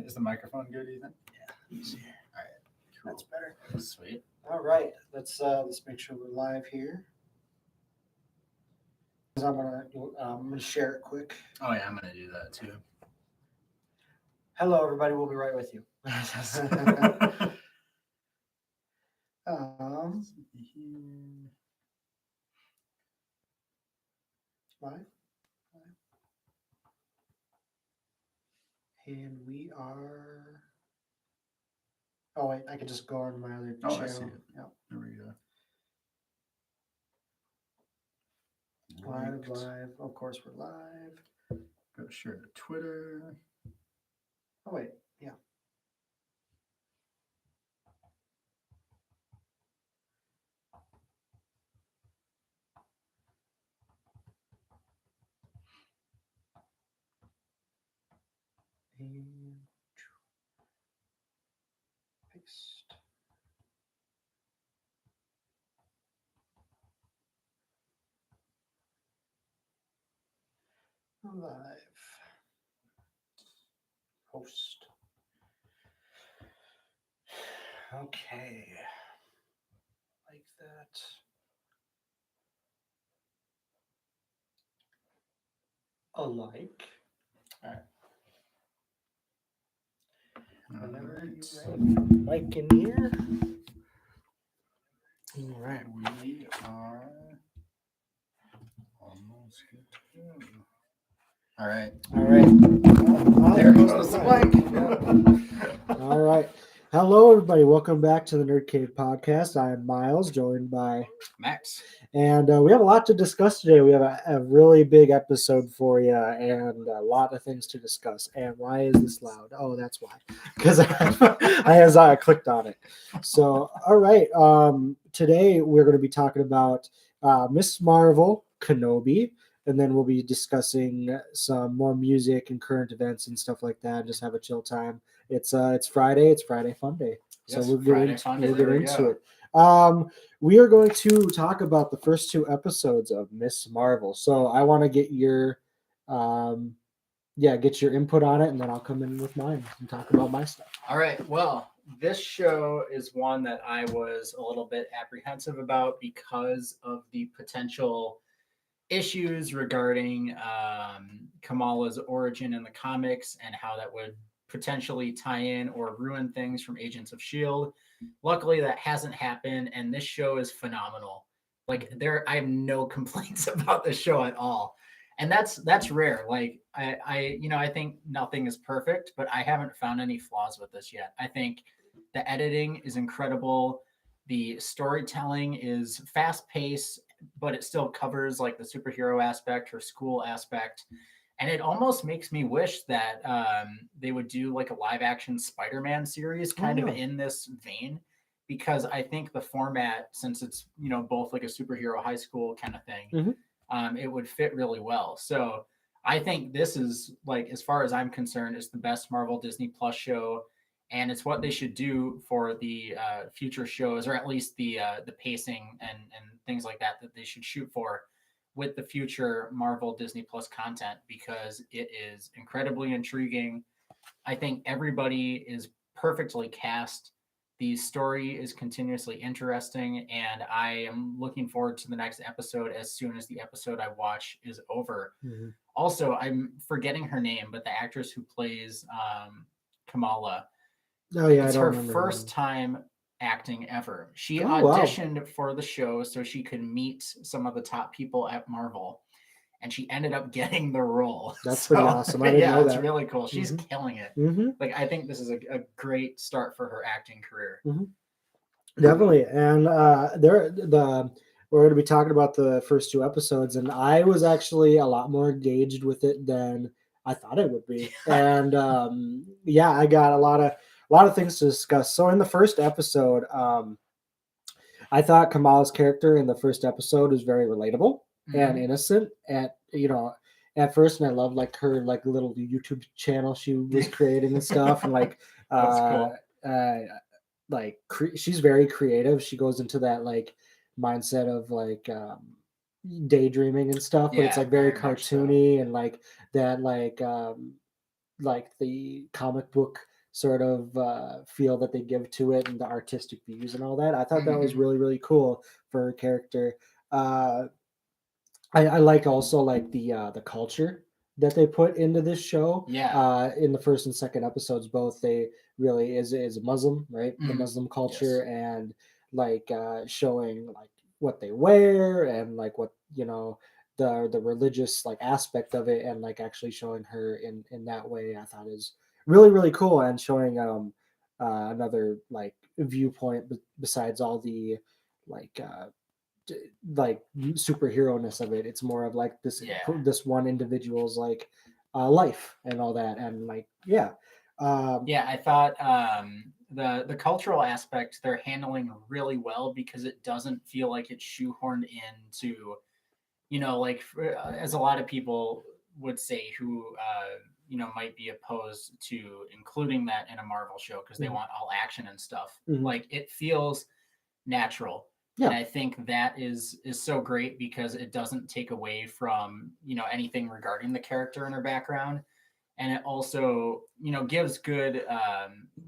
Is the microphone good, Ethan? Yeah. Let's see. All right. Cool. That's better. Sweet. All right. Let's make sure we're live here. I'm gonna share it quick. Oh yeah, I'm gonna do that too. Hello, everybody. We'll be right with you. Live. And we are. Oh wait, I can just go on my other channel. I see it. Yep. There we go. Live. Of course, we're live. Go share to Twitter. Oh wait, yeah. And paste. Live. Host. Okay. Like that. Alike. All right. Whenever you're ready. Mic in here. All right. We are almost good to go. All right. There goes the mic. All right. Hello, everybody. Welcome back to the NerdKave podcast. I'm Miles, joined by Max. And we have a lot to discuss today. We have a really big episode for you and a lot of things to discuss. And why is this loud? Oh, that's why. Because I clicked on it. So, all right. Today we're going to be talking about Miss Marvel, Kenobi. And then we'll be discussing some more music and current events and stuff like that. Just have a chill time. It's Friday. It's Friday Fun Day. So Yes, we'll get into it. We are going to talk about the first two episodes of Miss Marvel. So I want to get your input on it, and then I'll come in with mine and talk about my stuff. All right. Well, this show is one that I was a little bit apprehensive about because of the potential issues regarding Kamala's origin in the comics and how that would potentially tie in or ruin things from Agents of S.H.I.E.L.D. Luckily, that hasn't happened, and this show is phenomenal. Like, I have no complaints about this show at all, and that's rare. Like, I think nothing is perfect, but I haven't found any flaws with this yet. I think the editing is incredible. The storytelling is fast-paced, but it still covers like the superhero aspect or school aspect. And it almost makes me wish that they would do like a live action Spider-Man series kind of in this vein, because I think the format, since it's, both like a superhero high school kind of thing, it would fit really well. So I think this is, like, as far as I'm concerned, it's the best Marvel Disney Plus show. And it's what they should do for the future shows, or at least the pacing and things like that they should shoot for with the future Marvel Disney Plus content, because it is incredibly intriguing. I think everybody is perfectly cast. The story is continuously interesting, and I am looking forward to the next episode as soon as the episode I watch is over. Mm-hmm. Also, I'm forgetting her name, but the actress who plays Kamala, it's her first time acting ever. She auditioned for the show so she could meet some of the top people at Marvel, and she ended up getting the role. That's pretty awesome. I didn't know that. It's really cool. She's killing it. Like, I think this is a great start for her acting career. Definitely. And we're going to be talking about the first two episodes, and I was actually a lot more engaged with it than I thought it would be. And I got a lot of things to discuss. So in the first episode, I thought Kamala's character in the first episode was very relatable and innocent at first, and I loved like her like little YouTube channel she was creating and stuff, and like she's very creative. She goes into that like mindset of like daydreaming and stuff, but it's like very cartoony and like that like like the comic book sort of feel that they give to it and the artistic views and all that. I thought that was Mhm. really really cool for her character. Uh, I like also like the culture that they put into this show. Yeah. In the first and second episodes, both they really is Muslim, right? The Mhm. Muslim culture Yes. and like showing like what they wear and like what the religious like aspect of it and like actually showing her in that way. I thought is really really cool and showing another like viewpoint besides all the like like superhero-ness of it. It's more of like Yeah. this one individual's like life and all that and like yeah. um Yeah, I thought the cultural aspect they're handling really well because it doesn't feel like it's shoehorned into, like as a lot of people would say who might be opposed to including that in a Marvel show because they mhm, want all action and stuff. mhm. Like it feels natural. And Yeah. I think that is so great because it doesn't take away from, anything regarding the character and her background. And it also, gives good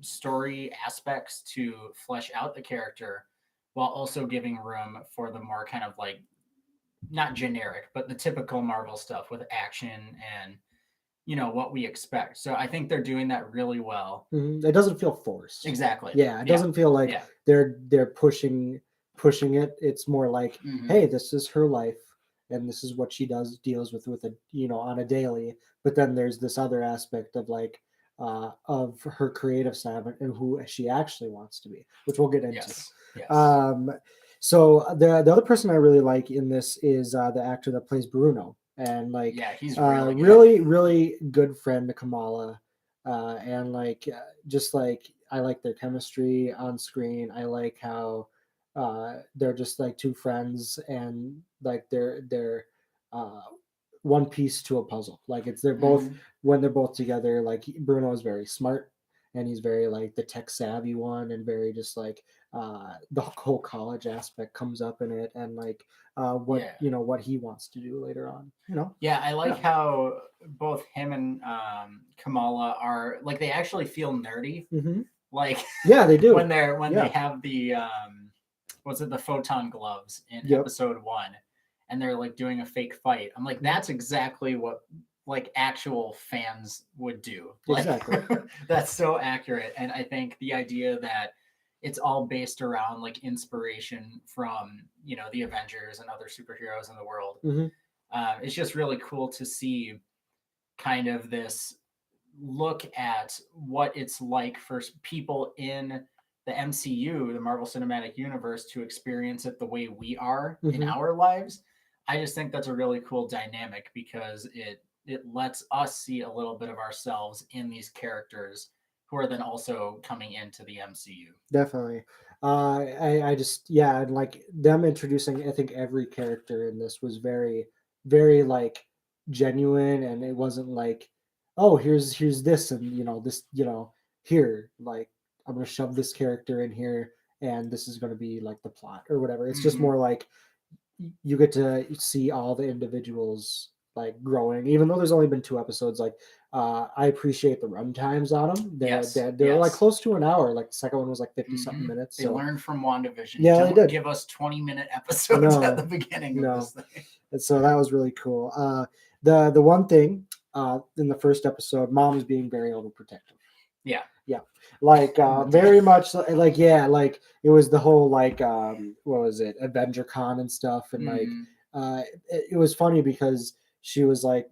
story aspects to flesh out the character while also giving room for the more kind of like not generic, but the typical Marvel stuff with action and what we expect. So I think they're doing that really well. It doesn't feel forced. Exactly. Yeah, it Yeah. doesn't feel like Yeah. they're pushing it. It's more like, Hmm. hey, this is her life, and this is what she deals with a on a daily. But then there's this other aspect of like of her creative side and who she actually wants to be, which we'll get into. Yes. Yes. Um, so the other person I really like in this is the actor that plays Bruno, and like Yeah, he's really good. really really good friend to Kamala, and like just like I like their chemistry on screen. I like how they're just like two friends and like they're uh, one piece to a puzzle. Like it's they're both Hmm. when they're both together. Like Bruno is very smart and he's very like the tech savvy one and very just like the whole college aspect comes up in it and like what Yeah. what he wants to do later on. Yeah, I like Yeah. how both him and Kamala are like they actually feel nerdy. Hmm. Like Yeah, they when do. they Yeah. have the what's it, the photon gloves in Yep. episode one, and they're like doing a fake fight. I'm like, Mhm. that's exactly what like actual fans would do. Like Exactly. that's so accurate. And I think the idea that it's all based around like inspiration from the Avengers and other superheroes in the world. Hmm. It's just really cool to see kind of this look at what it's like for people in the MCU, the Marvel Cinematic Universe, to experience it the way we are in Hmm. our lives. I just think that's a really cool dynamic because it lets us see a little bit of ourselves in these characters who are then also coming into the MCU. Definitely. I just yeah, and like them introducing, I think every character in this was very, very like genuine, and it wasn't like, oh, here's this, and this, here, like I'm gonna shove this character in here, and this is gonna be like the plot or whatever. It's just Mm-hmm. more like you get to see all the individuals like growing, even though there's only been two episodes. Like I appreciate the run times on them. Yes. They're like Yes. close to an hour. Like the second one was like 50 something Mm-hmm. minutes. They So learned from WandaVision. yeah, they Don't did. give us 20-minute episodes at the No, beginning of no. this thing. And so that was really cool. The one thing in the first episode, mom is being very overprotective. Yeah. Yeah, like But very much like yeah, like it was the whole like what was it, Avenger Con and stuff, and like mm-hmm. it was funny because she was like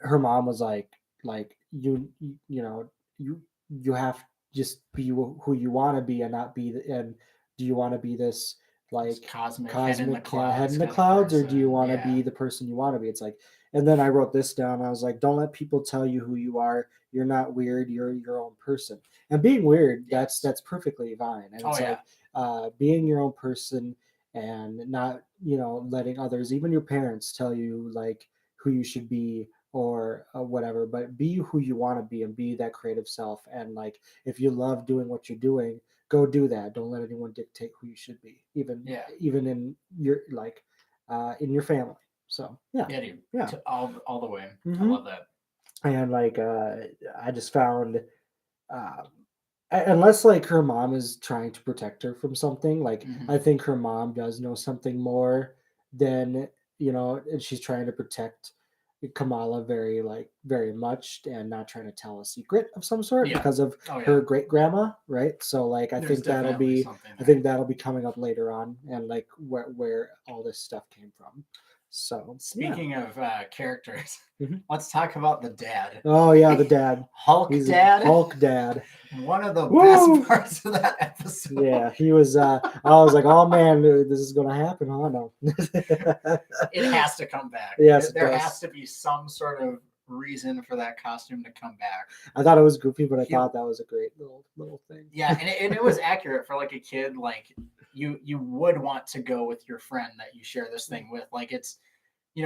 her mom was like you you have to just be who you want to be and not be and do you want to be this This like cosmic head in the cosmic head clouds in the kind of clouds or do you person. want to Yeah. be the person you want to be? It's like, and then I wrote this down. I was like, don't let people tell you who you are. You're not weird. You're your own person. And being weird, that's Yes. perfectly fine. And Oh it's yeah. like being your own person and not letting others, even your parents, tell you like who you should be or whatever, but be who you want to be and be that creative self. And like if you love doing what you're doing, go do that. Don't let anyone dictate who you should be, Yeah. even in your like in your family. So yeah. Yeah, dude. Yeah. All the way. I Hmm. love that. And like I just found uh, unless like her mom is trying to protect her from something, like Hmm. I think her mom does know something more than, and she's trying to protect Kamala very much, and not trying to tell a secret of some sort Yeah. because of Oh yeah. her great grandma, right? So like There's definitely something I there. think that'll be coming up later on, and like where all this stuff came from. So yeah. Speaking of characters, Mhm. let's talk about the dad. Oh yeah, the dad. Hulk He's a dad. Hulk dad. One of the best Woo! parts of that episode. Yeah, he was. I was like, "Oh man, this is gonna happen." Oh no. It has to come back. Yes, it There does. has to be some sort of reason for that costume to come back. I thought it was goofy, but I He, thought that was a great little thing. yeah, and it was accurate for like a kid. Like you would want to go with your friend that you share this thing with. Like it's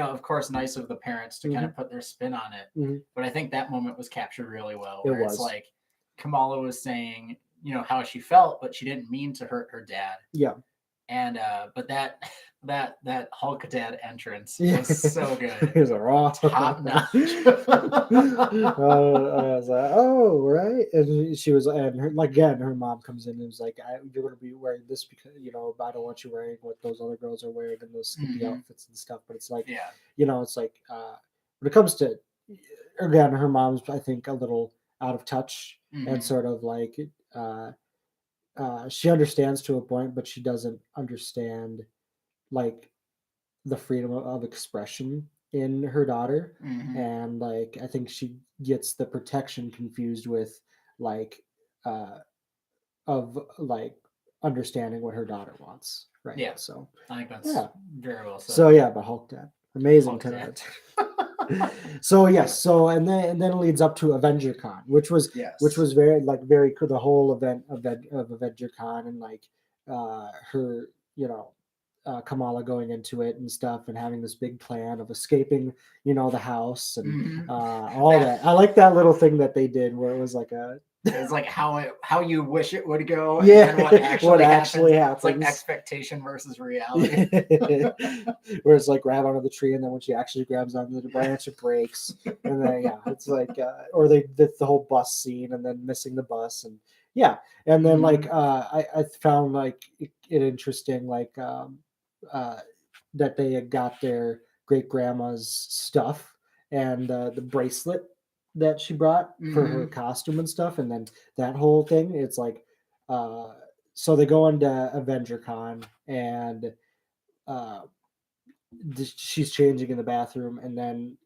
of course, nice of the parents to kind Hmm. of put their spin on it. Hmm. But I think that moment was captured really well, It where it's was. like Kamala was saying, how she felt, but she didn't mean to hurt her dad. Yeah. And but that that Hulk dad entrance Yeah. was so good, He was like, "Oh." top notch. I was like, "Oh, right." And she was, and her, like again, her mom comes in and was like, "You're going to be wearing this because I don't want you wearing what those other girls are wearing and those skimpy Hmm. outfits and stuff." But it's like, Yeah. it's like when it comes to, again, her mom's, I think, a little out of touch, and Hmm. sort of like she understands to a point, but she doesn't understand like the freedom of expression in her daughter. Hmm. And like I think she gets the protection confused with like uh of like understanding what her daughter wants, right? Yeah, So I think that's yeah. very well said. So yeah, but Hulk Dad, amazing Hulk dad. 10 out of 10. So yes, so and then it leads up to Avenger Con, which Yes. was very cool. The whole event of Avenger Con, and like her, Kamala going into it and stuff, and having this big plan of escaping, the house, and Hmm. all That that. I like that little thing that they did where it was like a it's like how you wish it would go, and yeah, then what what actually happens. actually It's like happens. expectation versus reality. Where it's like grab onto the tree, and then when she actually grabs onto the branch, it breaks. And then yeah, it's like or they did the whole bus scene, and then missing the bus, and yeah, and then like Hmm. I found like it interesting, like uh, that they had got their great grandma's stuff, and the bracelet that she brought for her Hmm. costume and stuff, and then that whole thing. It's like uh, so they go into Avenger Con, and uh, she's changing in the bathroom, and then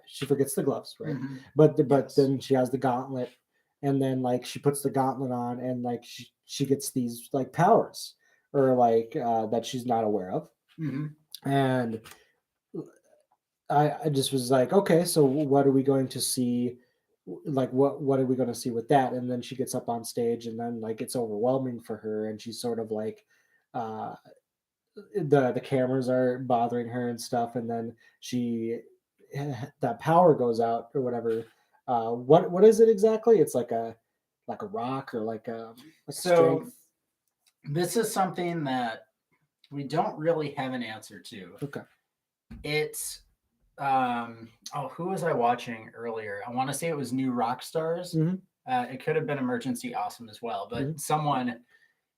she forgets the gloves, right? Hmm. But Yes. then she has the gauntlet, and then like she puts the gauntlet on, and like she gets these like powers, or like that she's not aware of. Hmm. And I just was like, okay, so what are we going to see? Like, what are we going to see with that? And then she gets up on stage, and then like it's overwhelming for her, and she's sort of like, uh, the cameras are bothering her and stuff, and then she that power goes out or whatever. What is it exactly? It's like a rock, or like a So strength. this is something that we don't really have an answer to. Okay. It's who was I watching earlier? I want to say it was New Rock Stars. Hmm. It could have been Emergency Awesome as well, but Hmm. someone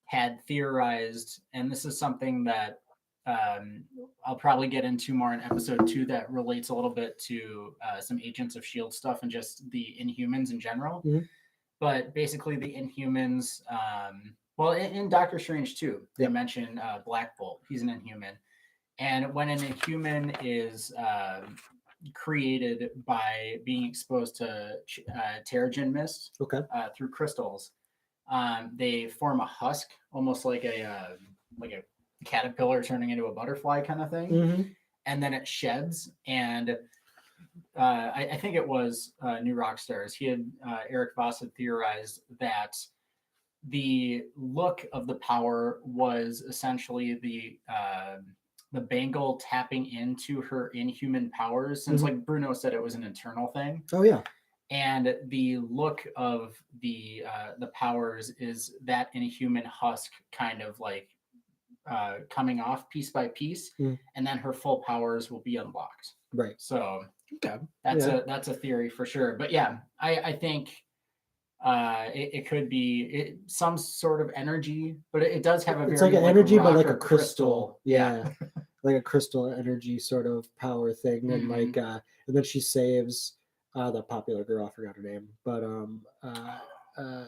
had theorized, and this is something that um, I'll probably get into more in episode 2 that relates a little bit to some Agents of Shield stuff and just the Inhumans in general. Hmm. But basically, the Inhumans, well, in Doctor Strange too, they Yep. mention Black Bolt. He's an Inhuman, and when an Inhuman is created by being exposed to Terrigen mist Okay. through crystals, they form a husk, almost like a caterpillar turning into a butterfly kind of thing, Hmm. and then it sheds. And I think it was New Rockstars. He had Eric Voss had theorized that the look of the power was essentially the Bangle tapping into her inhuman powers, since Hmm. like Bruno said, it was an internal thing, Oh yeah. and the look of the powers is that inhuman husk kind of like coming off piece by piece, Mm. and then her full powers will be unlocked. Right. So Okay. That's Yeah. that's a theory for sure. But yeah, I think it could be some sort of energy, but it does have a It's very like an like energy, but rock like a or crystal. crystal. Yeah. Yeah. Like a crystal energy sort of power thing. And Hmm. like and then she saves the popular girl, I forgot her name. Uh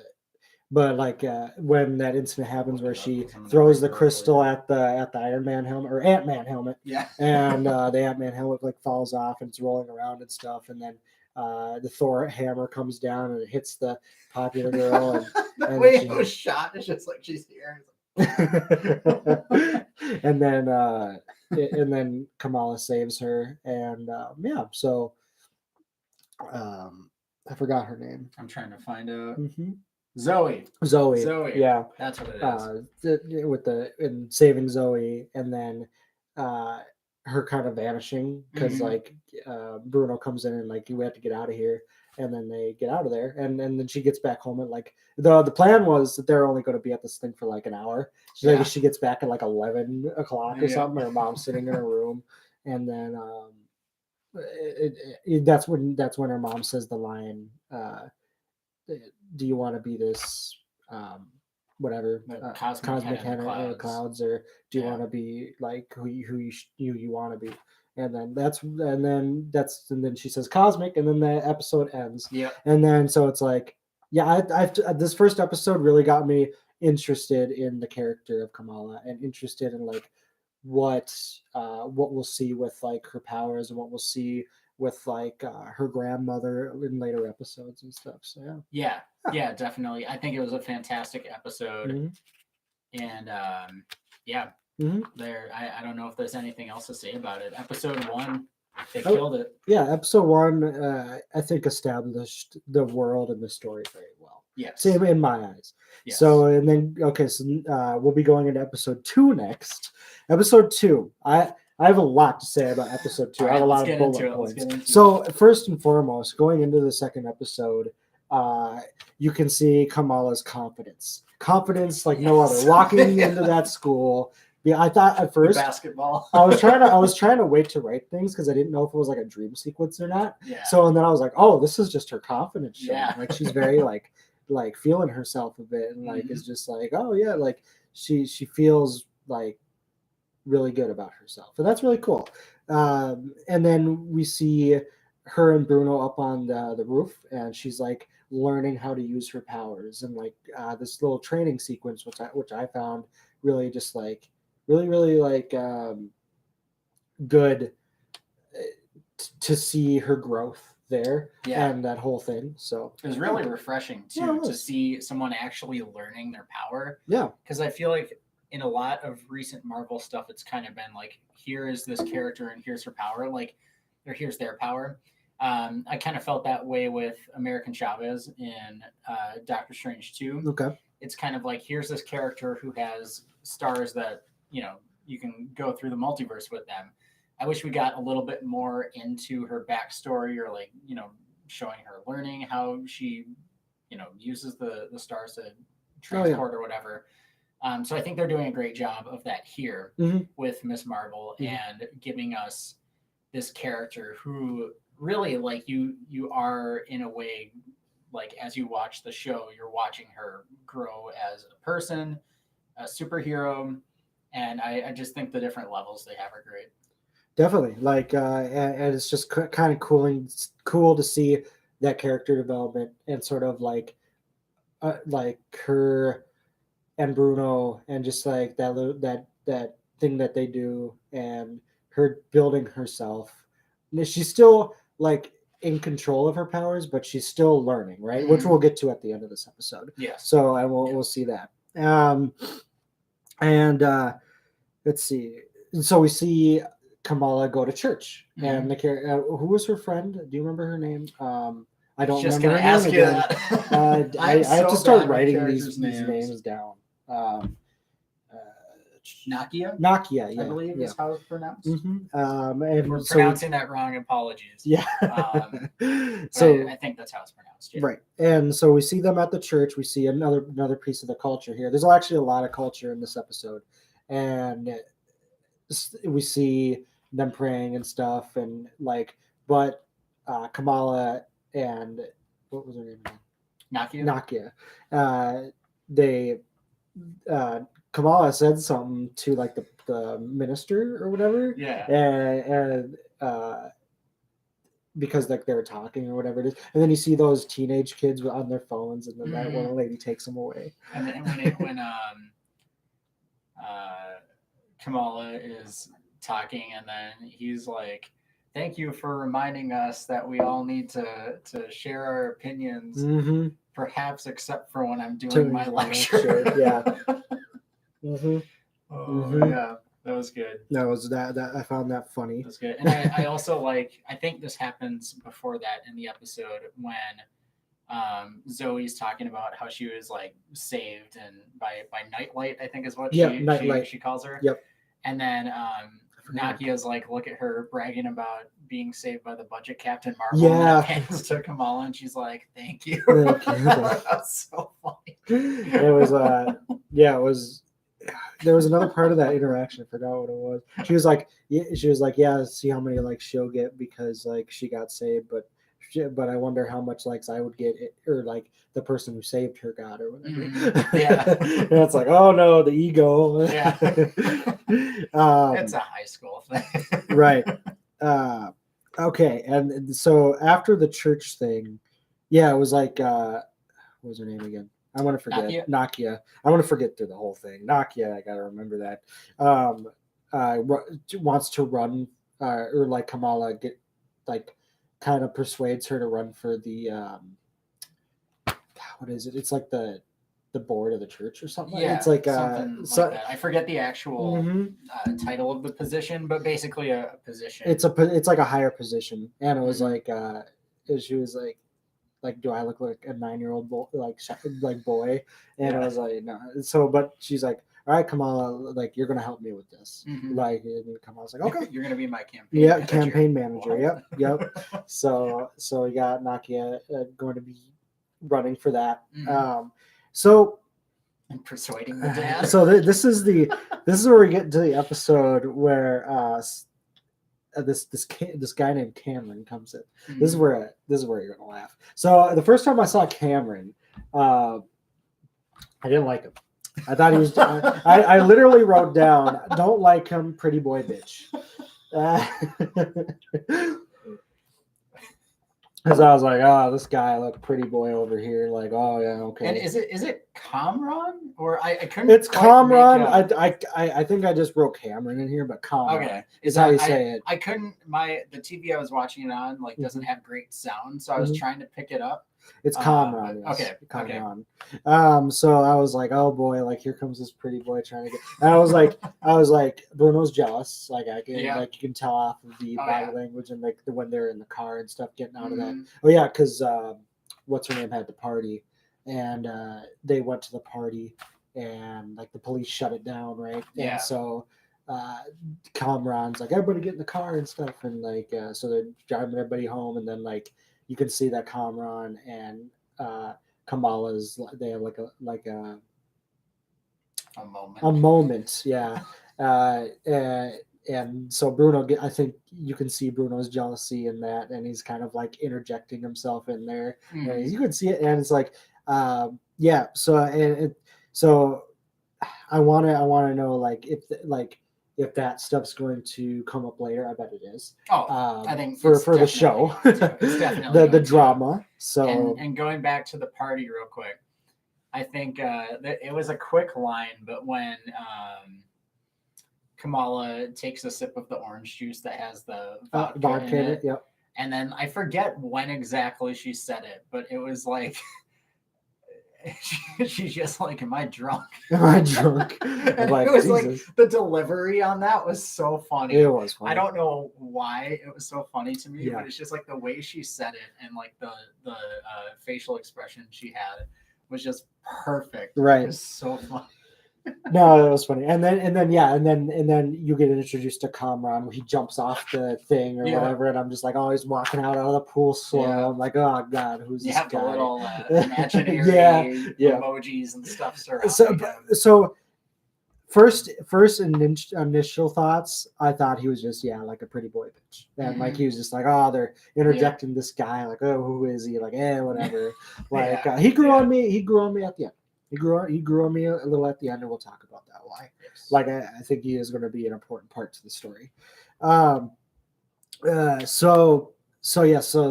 but like when that incident happens Look where it up she 'cause I'm gonna throws the remember it for crystal you. at the Iron Man helmet or Ant Man helmet, Yeah. and the Ant Man helmet like falls off and it's rolling around and stuff, and then the Thor hammer comes down and it hits the popular girl, The and then way it she was shot is just like she's here. and then and then Kamala saves her, and yeah, so I forgot her name. I'm trying to find out. Hmm. Zoe. Zoe, Zoe. yeah. That's what it is. With the in saving Zoe, and then uh her kind of vanishing because Mhm. like Bruno comes in and like we have to get out of here, and then they get out of there, and then she gets back home at like the plan was that they're only going to be at this thing for like an hour. So Yeah. like she gets back at like 11 o'clock or Yeah. something. Her mom's sitting in her room, and then that's when her mom says the line. Do you want to be this whatever The cosmic head cosmic in the head in the clouds. clouds, or do you Yeah. want to be like who you want to be? And then she says cosmic, and then the episode ends. Yep. And then so it's like, yeah, this first episode really got me interested in the character of Kamala and interested in like what we'll see with like her powers and what we'll see with like her grandmother in later episodes and stuff. So yeah. Yeah. Yeah, definitely. I think it was a fantastic episode. Hmm. And yeah, Hmm. I don't know if there's anything else to say about it. Episode 1, they Oh, killed it. Yeah, episode 1, I think established the world and the story very well. Yes. Same in my eyes. Yes. So and then okay, so we'll be going into episode 2 next. Episode 2, I have a lot to say about episode 2. All I have right, a let's lot of get bullet into it. Let's points. get into So first and foremost, going into the second episode, you can see Kamala's confidence like no Yes. other. Walking into that school. Yeah, I thought at the first basketball. I was trying to wait to write things because I didn't know if it was like a dream sequence or not. Yeah. So and then I was like, oh, this is just her confidence showing. Yeah. Like she's very like feeling herself a bit, and like is just like, oh yeah, like she feels like really good about herself, and that's really cool. And then we see her and Bruno up on the roof, and she's like learning how to use her powers, and like this little training sequence, which I found really just like really like good to see her growth there. Yeah. And that whole thing. So it was really refreshing too Yeah, it to was. see someone actually learning their power. Yeah. Because I feel like in a lot of recent Marvel stuff, it's kind of been like, here is this character and here's her power, like, or here's their power. I kind of felt that way with American Chavez in Doctor Strange 2. Okay. It's kind of like, here's this character who has stars that, you can go through the multiverse with them. I wish we got a little bit more into her backstory, or like, showing her learning how she, uses the stars to transport or whatever. So I think they're doing a great job of that here with Miss Marvel and giving us this character who really, like, you are in a way, like, as you watch the show, you're watching her grow as a person, a superhero, and I just think the different levels they have are great. Definitely, like, and it's just kind of cool to see that character development and sort of like her and Bruno, and just like that thing that they do, and her building herself. She's still like in control of her powers, but she's still learning, right? Which we'll get to at the end of this episode. Yes. So we'll see that. And let's see. So we see Kamala go to church, and who was her friend? Do you remember her name? I don't just remember gonna her ask name you again. that. I have to start writing these names. names down. Nakia, Nakia, yeah, I believe is how it's pronounced. And we're pronouncing that wrong. Apologies. Yeah. So I think that's how it's pronounced. Yeah. Right. And so we see them at the church. We see another piece of the culture here. There's actually a lot of culture in this episode, and we see them praying and stuff, and like, but Kamala and what was her name again? Nakia. Nakia. They Kamala said something to like the minister or whatever. Yeah. And because like they were talking or whatever it is, and then you see those teenage kids on their phones, and then that one lady takes them away. And then when Kamala is talking, and then he's like, "Thank you for reminding us that we all need to share our opinions, perhaps except for when I'm doing my lecture." Yeah. Yeah, that was good. That I found that funny. That was good. And I also like, I think this happens before that in the episode when Zoe's talking about how she was like saved and by Nightlight, I think is what she calls her. Yep. And then Nakia's like, look at her bragging about being saved by the budget Captain Marvel. Yeah. And it pans to Kamala, and she's like, "Thank you." That's so funny. It was it was. There was another part of that interaction. I forgot what it was. She was like, yeah, see how many likes she'll get because like she got saved, but I wonder how much likes I would get, or like the person who saved her got, or whatever. Yeah. And it's like, oh no, the ego. Yeah. It's a high school thing. Right. Okay, and so after the church thing, yeah, it was like, what was her name again? I want to forget. Nakia. I want to forget through the whole thing. Nakia, I got to remember that. Wants to run, or like Kamala kind of persuades her to run for the, what is it? It's like the board of the church or something. Yeah, it's like something like that. I forget the actual title of the position, but basically a position. It's like a higher position, and it was like, she was like, do I look like a 9-year-old boy, like boy? And I was like, no. So, but she's like, all right, Kamala, like you're gonna help me with this. Like, and Kamala's like, okay, you're gonna be my campaign. Yeah, campaign manager. Yep. So we got Nakia going to be running for that. So. And persuading the dad. So this is where we get to the episode where this guy named Cameron comes in. This is where you're gonna laugh. So the first time I saw Cameron, I didn't like him. I thought he was. I literally wrote down, "Don't like him, pretty boy bitch." Because I was like, oh, this guy look pretty boy over here. Like, oh yeah, okay. And is it Kamran or I couldn't? It's Kamran. I think I just wrote Cameron in here, but Kamran is how you say it. I couldn't. The TV I was watching it on doesn't have great sound, so I was trying to pick it up. It's Kamran. Okay. Kamran. So I was like, oh boy, like here comes this pretty boy trying to get. And I was like, Bruno's jealous. Like like you can tell off of the body language and like when they're in the car and stuff, getting out of that. Oh yeah, because what's her name had the party, and they went to the party, and like the police shut it down, right? Yeah. And so Kamran's like, everybody get in the car and stuff, and like so they're driving everybody home, and then like. You can see that Kamran and Kamala's they have like a moment, yeah. And so Bruno, I think you can see Bruno's jealousy in that, and he's kind of like interjecting himself in there. And you can see it, and it's like, yeah. So so I want to know like if that stuff's going to come up later. I bet it is. I think for the show, it's definitely the drama. So and going back to the party real quick, I think it was a quick line, but when Kamala takes a sip of the orange juice that has the vodka in it, yep. And then I forget when exactly she said it, but it was like. She's just like, am I drunk? Am I drunk? And like, it was Jesus. Like the delivery on that was so funny. It was funny. I don't know why it was so funny to me, but it's just like the way she said it and like the facial expression she had was just perfect. Right. It was so funny. No, that was funny. And then you get introduced to Kamran where he jumps off the thing or whatever, and I'm just like, oh, he's walking out of the pool slow. Yeah. I'm like, oh god, who's this guy? The little imaginary emojis and stuff surrounding. So initial thoughts, I thought he was just like a pretty boy bitch, and like he was just like, oh, they're interjecting this guy, like, oh, who is he, like, whatever. Like he grew on me. He grew on me at the end. He grew on me a little at the end, and we'll talk about that why. Yes. Like I think he is going to be an important part to the story. So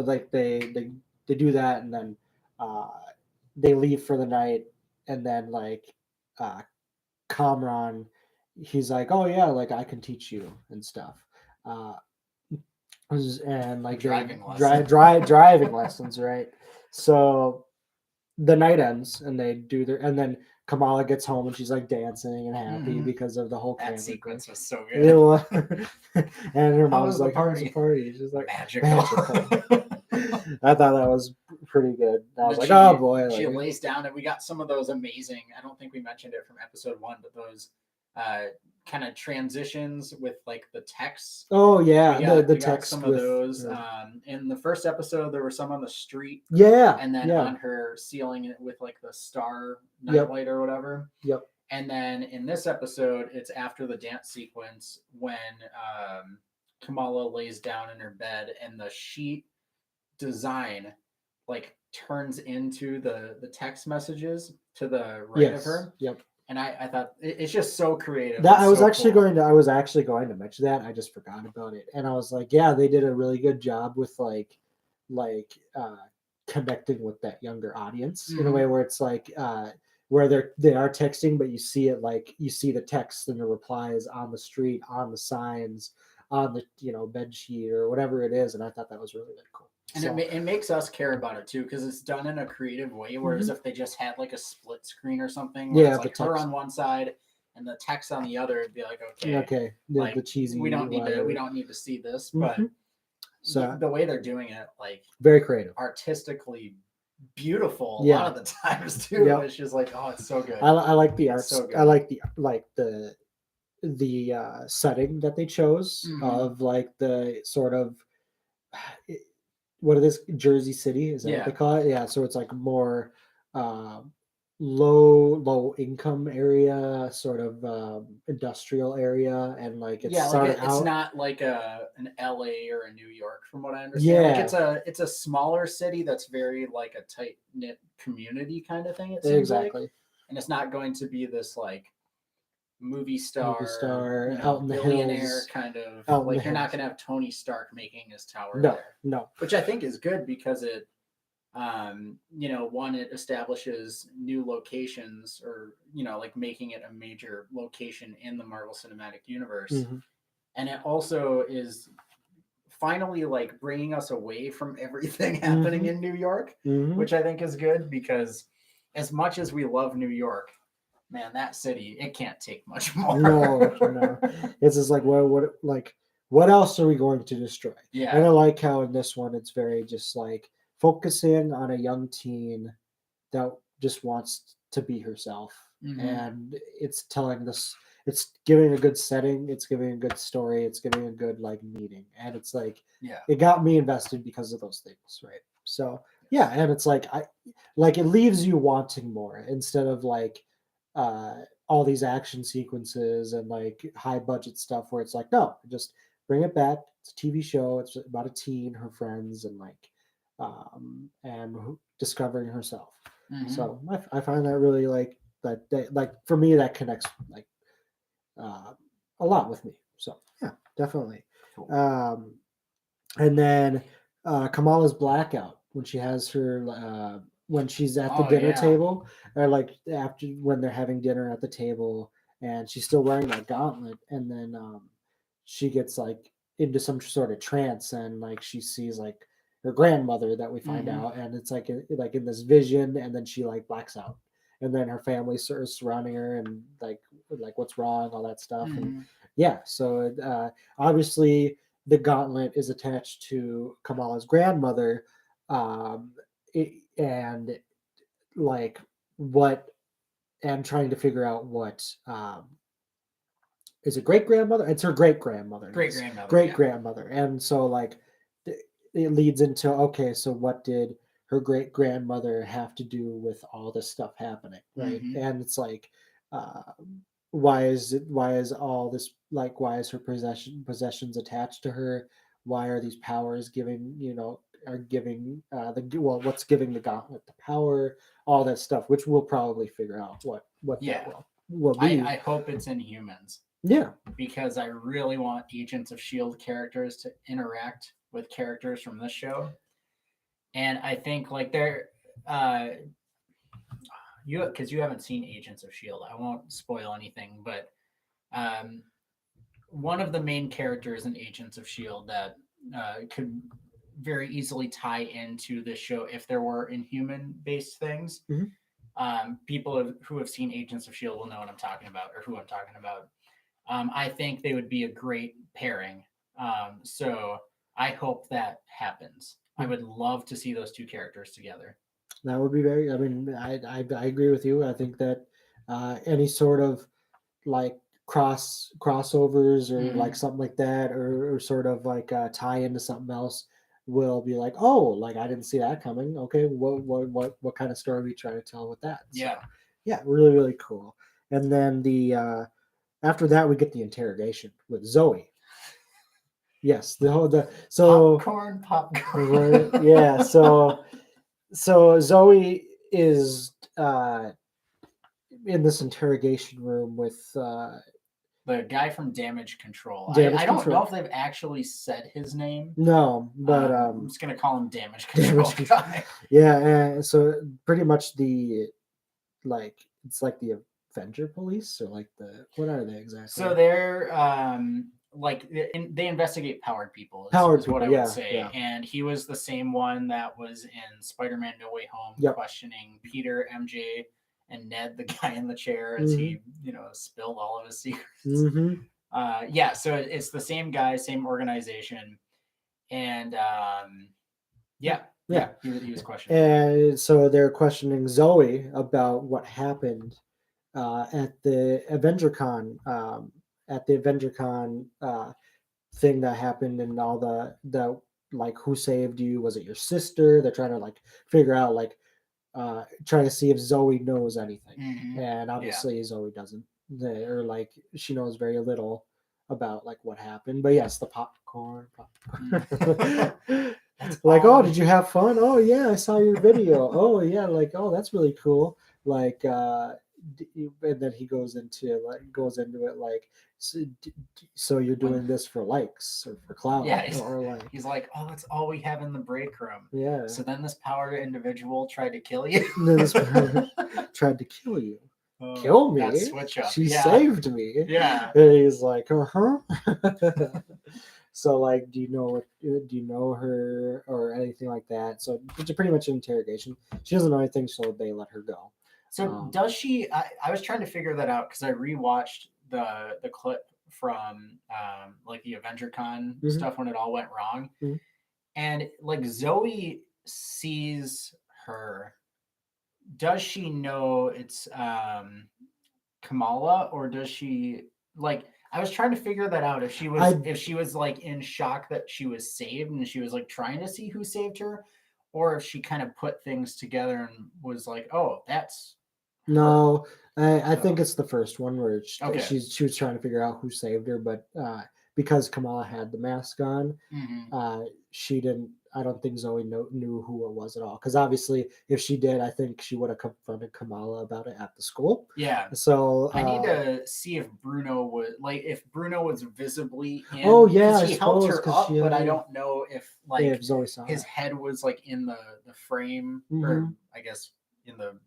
like they do that, and then uh they leave for the night, and then like uh Kamran, he's like, oh yeah, like I can teach you and stuff. uh and like Driving driving lessons, right? So the night ends, and they do and then Kamala gets home, and she's like dancing and happy because of the whole that camera sequence was so it good. was, and her How mom's was the like, "How was party?" the party?" She's like, Magical. I thought that was pretty good. I was Then like, "Oh boy!" she Like, lays down, and we got some of those amazing. I don't think we mentioned it from episode 1, but those kind of transitions with like the text. oh yeah, We the got text some with of those. In the first episode, there were some on the street, yeah, and then on her ceiling with like the star nightlight or whatever. Yep. And then in this episode, it's after the dance sequence when Kamala lays down in her bed, and the sheet design like turns into the text messages to the right of her. Yep. And I thought it's just so creative. That I was so actually cool. going to mention that. I just forgot about it, and I was like, yeah, they did a really good job with like connecting with that younger audience in a way where it's like where they are texting, but you see it, like you see the text and the replies on the street, on the signs, on the bed sheet or whatever it is, and I thought that was really, really cool. And it makes us care about it too, because it's done in a creative way. Whereas if they just had like a split screen or something, where it's like her on one side and the text on the other, it'd be like, okay, like the cheesy. We don't need to see this, but so the way they're doing it, like very creative, artistically beautiful. A lot of the times too. It's just like, oh, it's so good. I like the art. So I like the setting that they chose of like the sort of what it is, Jersey City, is that what they call it? Yeah, so it's like more low income area, sort of industrial area, and like it's it's not like an LA or a New York, from what I understand. Like it's a smaller city that's very like a tight knit community kind of thing. It seems like, and it's not going to be this like movie star out in the billionaire hills, kind of like you're not going to have Tony Stark making his tower no, which I think is good, because it one, it establishes new locations, or like making it a major location in the Marvel Cinematic Universe, and it also is finally like bringing us away from everything happening in New York, which I think is good, because as much as we love New York, man, that city, it can't take much more. No. It's just like what else are we going to destroy? Yeah. And I like how in this one it's very just like focusing on a young teen that just wants to be herself. And it's telling this, it's giving a good setting, it's giving a good story, it's giving a good like meaning. And it's like, it got me invested because of those things, right? So yeah, and it's like it leaves you wanting more, instead of like all these action sequences and like high budget stuff where it's like, no, just bring it back. It's a TV show. It's about a teen, her friends, and like and discovering herself. So I find that really like that like for me that connects like a lot with me. So yeah, definitely. Cool. And then Kamala's blackout when she has her when she's at the dinner table, or like after when they're having dinner at the table, and she's still wearing that gauntlet, and then she gets like into some sort of trance, and like she sees like her grandmother that we find out, and it's like in this vision, and then she like blacks out, and then her family starts surrounding her, and like what's wrong, all that stuff, and yeah, so obviously the gauntlet is attached to Kamala's grandmother, and like what, and trying to figure out what is it great grandmother? It's her great grandmother. Great grandmother. And so like it leads into, okay, so what did her great grandmother have to do with all this stuff happening, right? And it's like why is all this, like, why is her possessions attached to her? Why are these powers giving, are giving what's giving the gauntlet the power? All that stuff, which we'll probably figure out what that Yeah. will be. I hope it's in humans Yeah. because I really want Agents of S.H.I.E.L.D. characters to interact with characters from this show. And I think like they're because you haven't seen Agents of S.H.I.E.L.D. I won't spoil anything, but um, one of the main characters in Agents of S.H.I.E.L.D. that could very easily tie into this show if there were inhuman based things. Mhm. People who have seen Agents of S.H.I.E.L.D. will know what I'm talking about or who I'm talking about. I think they would be a great pairing. So I hope that happens. I would love to see those two characters together. That would be very. I mean, I agree with you. I think that any sort of like crossovers or like Mhm. something like that, or sort of like tie into something else, will be like, oh, like I didn't see that coming. Okay, what kind of story are we trying to tell with that? So Yeah. yeah, really really cool. And then the after that we get the interrogation with Zoe. Yes, the so Popcorn. yeah, so Zoe is in this interrogation room with The guy from Damage Control. Damage I don't know Control. if they've actually said his name. No, but I'm just gonna call him Damage Control Damage Control. guy. Yeah, so pretty much it's like the Avenger Police, or like what are they exactly? So they're like they investigate powered people Powered is what I people, would yeah, say. yeah. And he was the same one that was in Spider-Man No Way Home Yep. questioning Peter, MJ, and Ned, the guy in the chair, as Mhm. he spilled all of his secrets. Mm-hmm. Yeah, so it's the same guy, same organization, and yeah, he was questioning. And so they're questioning Zoe about what happened at the AvengerCon, thing that happened, and all the like, who saved you? Was it your sister? They're trying to like figure out, like, trying to see if Zoe knows anything, Mhm. and Yeah. obviously Zoe doesn't. Or like she knows very little about like what happened. But yes, the popcorn. Like, oh, did you have fun? Oh yeah, I saw your video. Oh yeah, like, oh, that's really cool. Like, and then he goes into it like, so you're doing this for likes or for clout? Yeah, or like, he's like, oh, that's all we have in the break room. yeah. So then this powered individual tried to kill you. Then this tried to kill you. Kill me? That switch up. She Yeah. saved me. Yeah. And he's like, uh-huh. So like, do you know her or anything like that? So it's pretty much an interrogation. She doesn't know anything, so they let her go. So does she? I was trying to figure that out because I rewatched the clip from like the AvengerCon Mhm. stuff when it all went wrong, Mhm. and like Zoe sees her. Does she know it's Kamala, or does she like? I was trying to figure that out. If she was like in shock that she was saved and she was like trying to see who saved her, or if she kind of put things together and was like, oh, that's No, I think it's the first one where Okay. she was trying to figure out who saved her, but because Kamala had the mask on, she didn't. I don't think Zoe knew who it was at all. Because obviously, if she did, I think she would have confronted Kamala about it at the school. Yeah. So I need to see if Bruno was visibly in. Oh yeah, he held her up, but I had- don't know if like if Zoe saw his it. head was like in the frame, or I guess in the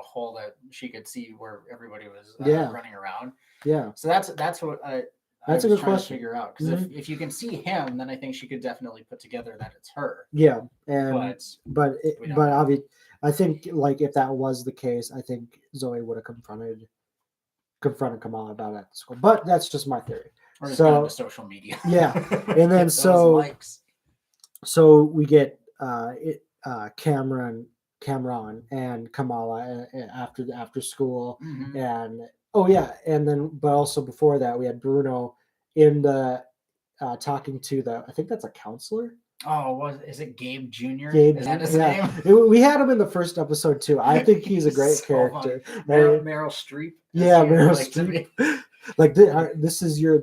hole that she could see where everybody was running around. Yeah. So that's what I That's a was good trying question. to figure out, because if you can see him, then I think she could definitely put together that it's her. Yeah, and But obviously, I think like if that was the case, I think Zoe would have confronted Kamala about it at the school. But that's just my theory. Or just gone to social media. Yeah, and then so we get Cameron and Kamala after school, and oh yeah, and then but also before that we had Bruno in the talking to I think that's a counselor. Is it Gabe Jr.? Gabe, Is that his yeah. name? We had him in the first episode too. I think he's a great so character. Meryl Streep. Yeah, as he would Meryl like to be. Streep. Like this is your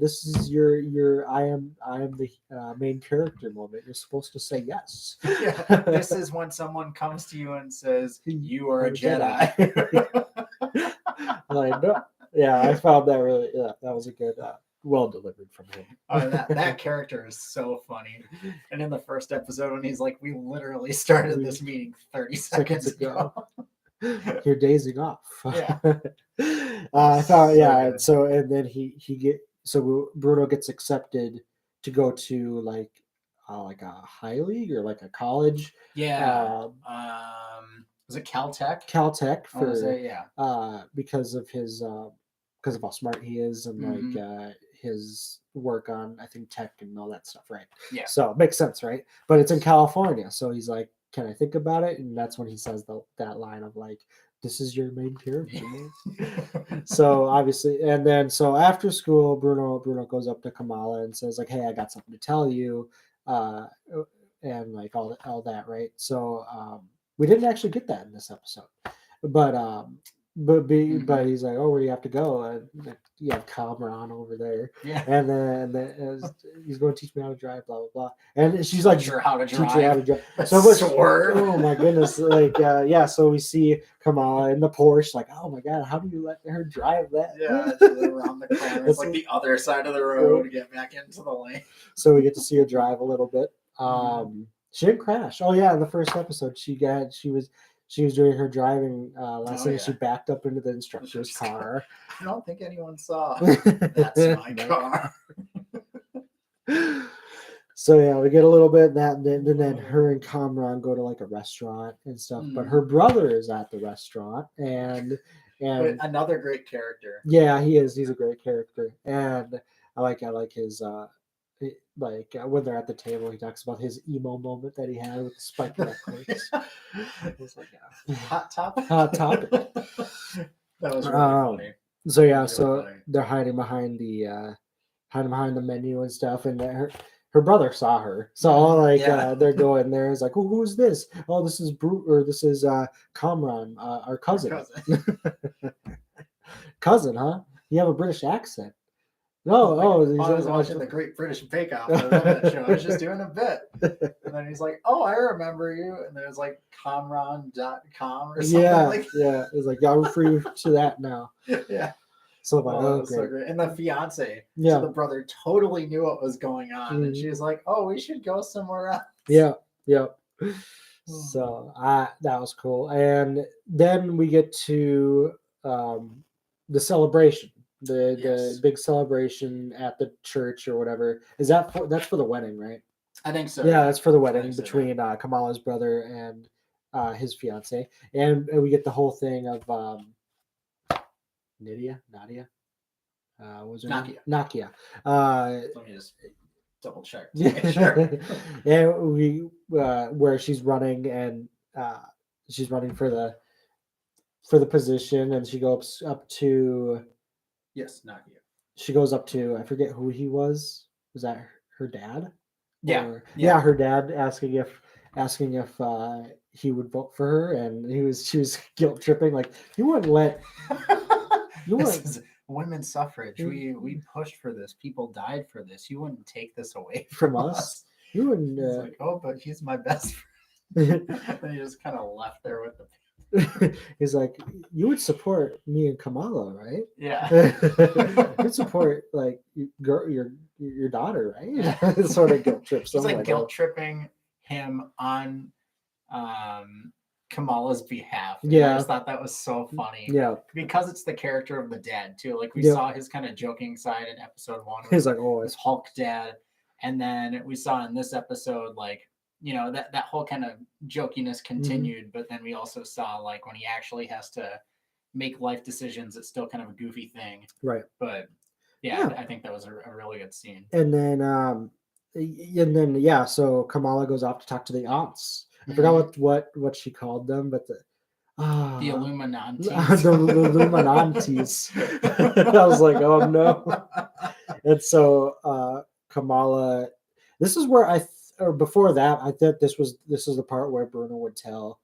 I am the main character moment. You're supposed to say yes. Yeah, this is when someone comes to you and says you are a Jedi. Like, no. Yeah, I found that really. Yeah, that was a good, well delivered from him. That character is so funny. And in the first episode, when he's like, "We literally started this meeting 30 seconds ago." You're dazing off. Yeah. I thought, yeah. good. So and then Bruno gets accepted to go to like a high league or like a college. Yeah. Was it Caltech? Caltech I wanna for say, yeah. because of how smart he is and Mhm. like his work on I think tech and all that stuff, right? Yeah. So it makes sense, right? But it's in California, so he's like, "Can I think about it?" And that's when he says that line of like, "This is your main character." So obviously, and then so after school, Bruno goes up to Kamala and says like, "Hey, I got something to tell you," uh, and like all that, right? So we didn't actually get that in this episode, but but he's like, "Oh, where do you have to go?" And like, you have Kamran over there, Yeah. and then he's going to teach me how to drive, blah blah blah. And she's like, Teach her how to teach her how to drive. drive. So much Swerve. Oh my goodness! Like yeah, so we see Kamala in the Porsche, like, oh my god, how do you let her drive that? Yeah, around the corner. It's like the other side of the road to get back into the lane. So we get to see her drive a little bit. Mhm. She didn't crash. Oh yeah, in the first episode, she was doing her driving lesson. yeah. She backed up into the instructor's car. I don't think anyone saw. That's my car. So yeah, we get a little bit of that, and then her and Kamran go to like a restaurant and stuff. But her brother is at the restaurant, and But another great character. yeah, he is. He's a great character, and I like his like when they're at the table, he talks about his emo moment that he had with the spike necklace. It's like hot topic. Hot topic. That was really funny. So yeah, Really so funny. they're hiding behind the menu and stuff, and her brother saw her. So like they're going there. It's like, oh, who's this? Oh, this is this is Kamran, our cousin. Cousin, huh? You have a British accent. No, I was watching the Great British Bake Off. I love that show. I was just doing a bit. And then he's like, "Oh, I remember you." And there's like Kamran.com or something like that. Yeah. It's like, I'll refer you to that now. Yeah. So I'm like, that was so great. And the fiance, so the brother totally knew what was going on. Mm-hmm. And she was like, "Oh, we should go somewhere else." Yeah. So that was cool. And then we get to the celebration. The big celebration at the church or whatever. That's for the wedding, right? I think so. Yeah, that's for the wedding between Kamala's brother and his fiance, and we get the whole thing of Nadia. Was her Nakia. Nakia. Let me just double check. Sure. And we where she's running and she's running for the position, and she goes up to. Yes, Nakia. She goes up to, I forget who he was. Was that her dad? Yeah. Yeah, her dad asking if he would vote for her, and she was guilt tripping, like, you wouldn't let this is women's suffrage. We pushed for this. People died for this. You wouldn't take this away from us. You wouldn't He's like, oh, but he's my best friend. And he just kind of left there with the he's like, you would support me and Kamala, right? Yeah. You'd support like your daughter, right? It's sort of guilt trips. He's like guilt tripping him on Kamala's behalf. Yeah. I just thought that was so funny. Yeah. Because it's the character of the dad too. Like we saw his kind of joking side in episode 1. He's like, oh, it's Hulk dad. And then we saw in this episode, like, you know, that whole kind of jokiness continued, but then we also saw like when he actually has to make life decisions, it's still kind of a goofy thing. Right. But yeah. I think that was a really good scene. And then so Kamala goes off to talk to the aunts. I forgot what she called them, but the Illuminati. The Illuminantes. I was like, oh no. And so Kamala, this is where or before that, I thought this is the part where Bruno would tell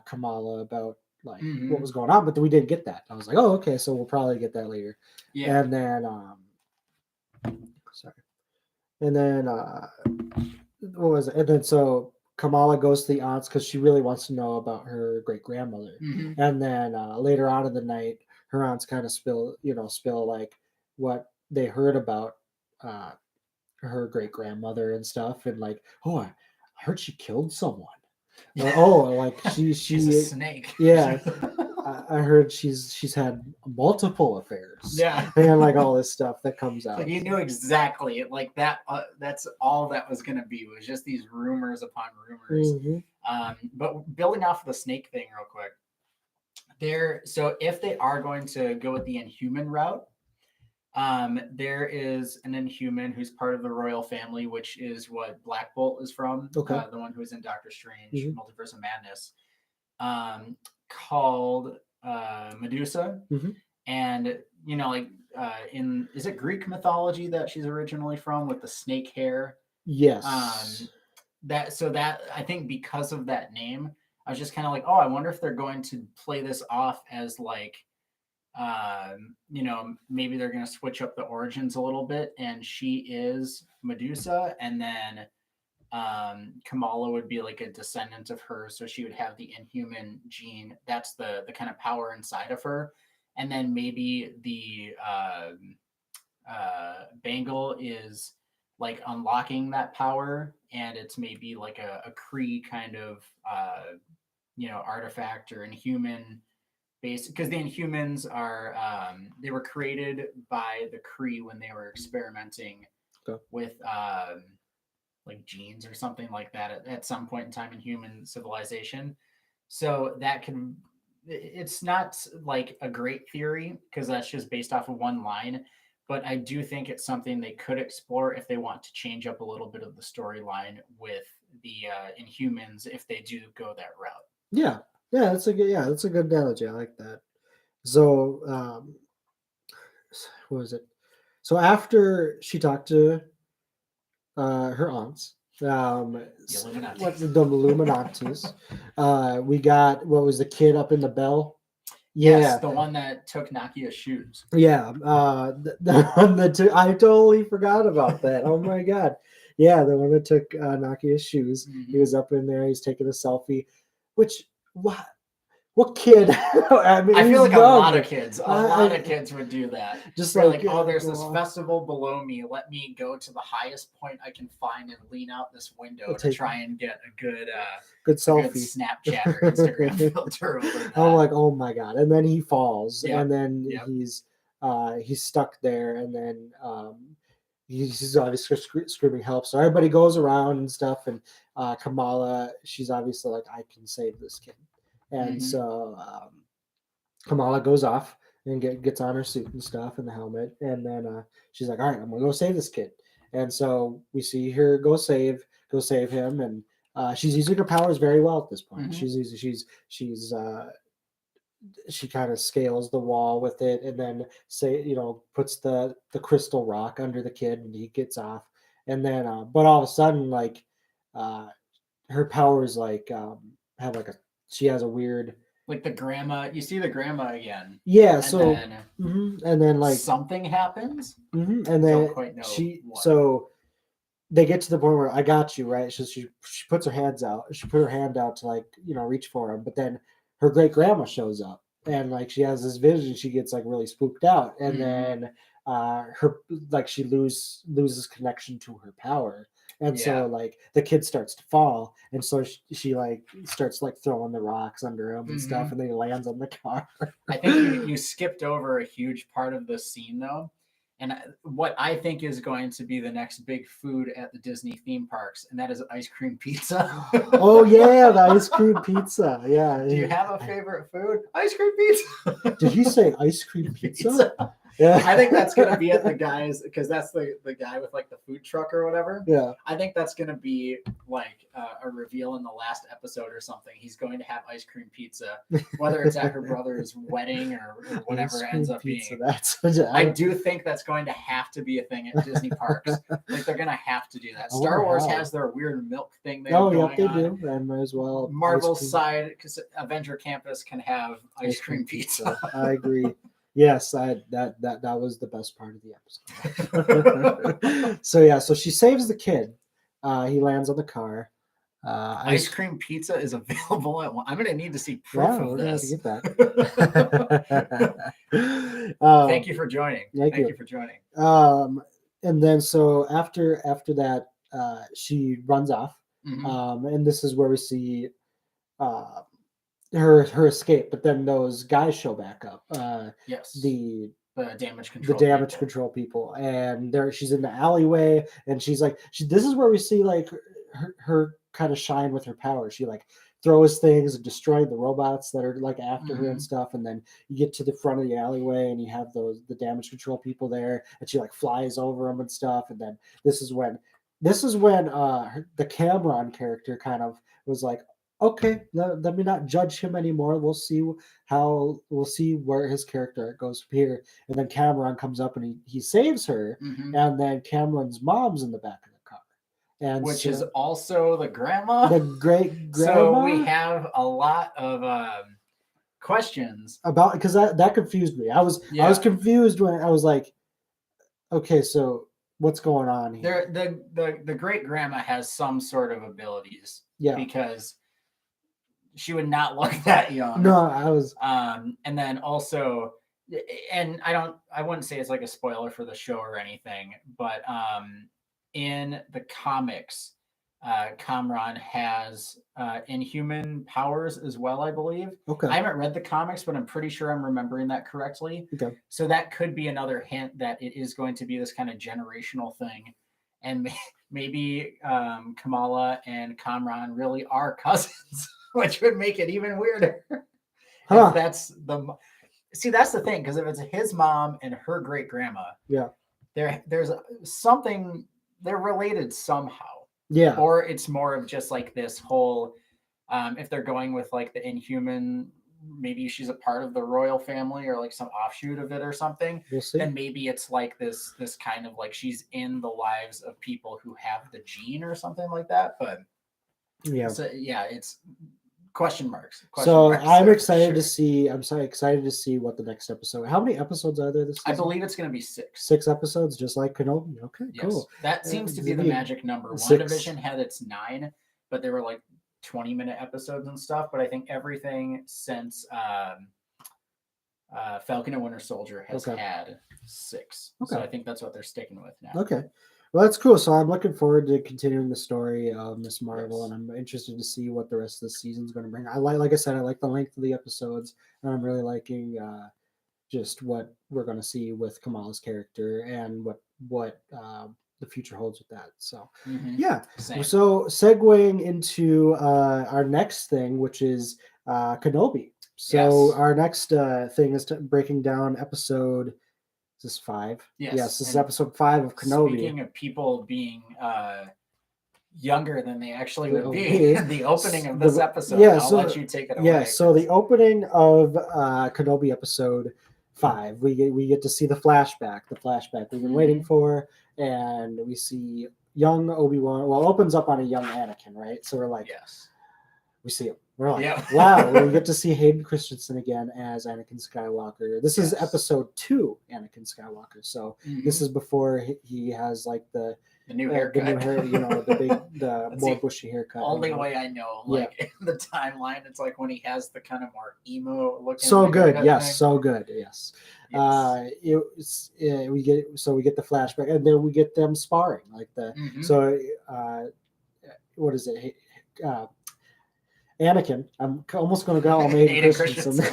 Kamala about like what was going on, but we didn't get that. I was like, oh, okay, so we'll probably get that later. Yeah. And then sorry. And then what was it? And then so Kamala goes to the aunts because she really wants to know about her great grandmother. And then later on in the night, her aunts kind of spill like what they heard about her great grandmother and stuff, and like, oh, I heard she killed someone. Or, oh, like she's a snake. Yeah. I heard she's had multiple affairs. Yeah. And like all this stuff that comes out. Like you knew exactly like that. That's all that was going to be, was just these rumors upon rumors. But building off of the snake thing real quick, so if they are going to go with the Inhuman route, there is an Inhuman who's part of the royal family, which is what Black Bolt is from. Okay. The one who is in Doctor Strange, Multiverse of Madness, called Medusa. And like is it Greek mythology that she's originally from, with the snake hair? Yes. That I think because of that name, I was just kind of like, oh, I wonder if they're going to play this off as like, maybe they're going to switch up the origins a little bit, and she is Medusa, and then Kamala would be like a descendant of her, so she would have the Inhuman gene. That's the kind of power inside of her. And then maybe the bangle is like unlocking that power, and it's maybe like a Kree kind of artifact or Inhuman base, because the Inhumans are they were created by the Kree when they were experimenting with like genes or something like that at some point in time in human civilization. So it's not like a great theory, because that's just based off of one line, but I do think it's something they could explore if they want to change up a little bit of the storyline with the Inhumans, if they do go that route. Yeah, that's a good analogy. I like that. So what was it? So after she talked to her aunts, the Illuminatis, we got, what was the kid up in the bell? Yes, the one that took Nakia's shoes. Yeah, the one that took, I totally forgot about that. Oh my god. Yeah, the one that took Nakia's shoes. He was up in there, he's taking a selfie, which, what kid? I mean, I feel like a lot of kids would do that. Just like, oh, there's this festival below me. Let me go to the highest point I can find and lean out this window to try and get a good selfie, good Snapchat or Instagram filter over that. I'm like, oh my god! And then he falls, and then he's stuck there, and then he's obviously screaming help. So everybody goes around and stuff, and Kamala, she's obviously like, I can save this kid. And so Kamala goes off and gets on her suit and stuff and the helmet. And then she's like, all right, I'm going to go save this kid. And so we see her go save him. And she's using her powers very well at this point. She kind of scales the wall with it, and then puts the crystal rock under the kid, and he gets off. And then, but all of a sudden, like her powers like have like she has a weird, like the grandma. You see the grandma again. Yeah. And and then like something happens. And then don't quite know so they get to the point where, I got you, right? So she puts her hands out. She put her hand out to like reach for him, but then her great grandma shows up, and like she has this vision. She gets like really spooked out, and then her like she loses connection to her power. And so like the kid starts to fall, and so she like starts like throwing the rocks under him and stuff, and then he lands on the car. I think you skipped over a huge part of this scene though, and what I think is going to be the next big food at the Disney theme parks, and that is ice cream pizza. Oh yeah, the ice cream pizza. Yeah. Do you have a favorite food? Ice cream pizza. Did you say ice cream pizza? Yeah. I think that's gonna be at the guys because that's the guy with like the food truck or whatever. Yeah. I think that's gonna be like a reveal in the last episode or something. He's going to have ice cream pizza, whether it's at her brother's wedding or whatever it ends up pizza, being. that's I do think that's going to have to be a thing at Disney parks. Like they're gonna have to do that. Star Wars has their weird milk thing they have going yep, they on. do. And as well, Marvel's side, because Avenger Campus can have ice cream pizza. I agree. Yes, that was the best part of the episode. So she saves the kid. He lands on the car. Ice cream pizza is available at one. I'm going to need to see proof of this. Get that. Thank you for joining. Thank you for joining. And then so after that, she runs off. Mm-hmm. And this is where we see her escape, but then those guys show back up. Yes. The damage control. Control people, and she's in the alleyway, and she's like, this is where we see like her kind of shine with her power. She like throws things and destroys the robots that are like after her and stuff, and then you get to the front of the alleyway, and you have the damage control people there, and she like flies over them and stuff, and then this is when the Cameron character kind of was like, okay, let me not judge him anymore. We'll see where his character goes from here. And then Cameron comes up and he saves her, and then Cameron's mom's in the back of the car, and which is also the grandma, the great grandma. So we have a lot of questions about, because that confused me. I was confused when I was like, okay, so what's going on here? The great grandma has some sort of abilities, because she would not look that young. No, I was. And then also, and I wouldn't say it's like a spoiler for the show or anything, but in the comics, Kamran has inhuman powers as well, I believe. Okay. I haven't read the comics, but I'm pretty sure I'm remembering that correctly. Okay. So that could be another hint that it is going to be this kind of generational thing. And maybe Kamala and Kamran really are cousins, which would make it even weirder. Huh. That's the thing, because if it's his mom and her great grandma, there's something, they're related somehow. Yeah. Or it's more of just like this whole, if they're going with like the Inhuman, maybe she's a part of the royal family or like some offshoot of it or something. We'll see. Then maybe it's like this kind of like she's in the lives of people who have the gene or something like that. But it's question marks. I'm excited to see. I'm so excited to see what the next episode. How many episodes are there this season? I believe it's going to be 6. 6 episodes, just like Kenobi. Okay, cool. That seems to be the magic number. WandaVision had its 9, but they were like 20-minute episodes and stuff. But I think everything since Falcon and Winter Soldier has had 6. Okay. So I think that's what they're sticking with now. Okay. Well, that's cool. So I'm looking forward to continuing the story of Miss Marvel, and I'm interested to see what the rest of the season is going to bring. Like I said, I like the length of the episodes, and I'm really liking just what we're going to see with Kamala's character and what the future holds with that. So Same. So segueing into our next thing, which is Kenobi. So our next thing is breaking down episode. Is this 5? Yes, this is episode 5 of Kenobi. Speaking of people being younger than they actually would be, the opening of this episode, I'll let you take it away. Yeah, so the opening of Kenobi episode 5, we get to see the flashback we've been waiting for, and we see young Obi-Wan. Well, it opens up on a young Anakin, right? So we're like, we see him. We're like, wow, we get to see Hayden Christensen again as Anakin Skywalker. This is episode 2, Anakin Skywalker. So this is before he has like the new haircut. The new hair, the more bushy haircut. Only way I know, in the timeline, it's like when he has the kind of more emo looking. So good, yes, so good, yes. We get the flashback, and then we get them sparring like the. So, what is it? Anakin. I'm almost going to go on Hayden Christensen.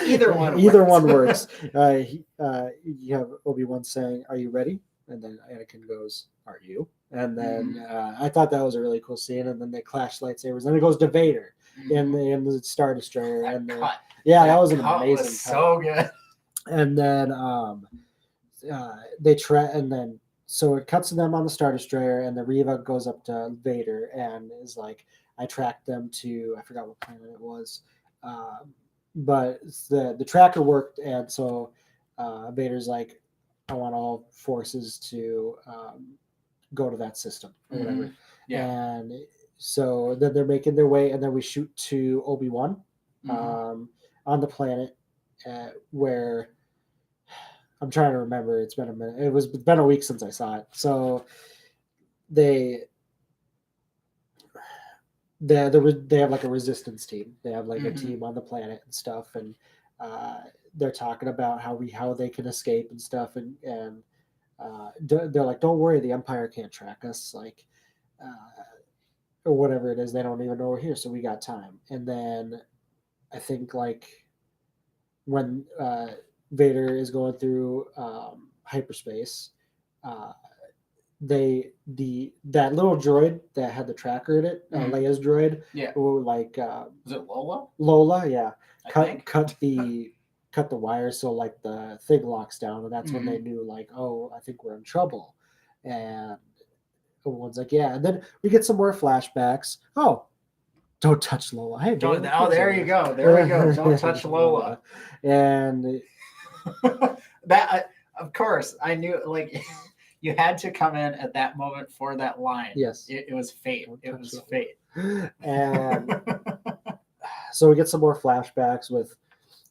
Either one works. You have Obi-Wan saying, "Are you ready?" And then Anakin goes, "Are you?" And then I thought that was a really cool scene. And then they clash lightsabers. Then it goes to Vader in the Star Destroyer. That was an amazing cut. So good. And then they try, and then so it cuts to them on the Star Destroyer, and the Reva goes up to Vader and is like, I tracked them to, I forgot what planet it was, but the tracker worked, and so Vader's like, I want all forces to go to that system or whatever. Yeah. And so then they're making their way, and then we shoot to Obi-Wan on the planet where I'm trying to remember. It's been a minute. It's been a week since I saw it. So they have like a resistance team. They have like a team on the planet and stuff, and they're talking about how they can escape and stuff, and they're like, don't worry, the Empire can't track us, like or whatever it is. They don't even know we're here, so we got time. And then I think like when Vader is going through hyperspace, that little droid that had the tracker in it, Leia's droid, like was it Lola? Lola, yeah, cut the wire so like the thing locks down, and that's when they knew like, oh, I think we're in trouble. And one's like, yeah, and then we get some more flashbacks. Oh, don't touch Lola. Hey, there you go. There we go. Don't touch Lola. And that, of course, I knew, like, you had to come in at that moment for that line. Yes. It was fate. It was fate. And so we get some more flashbacks with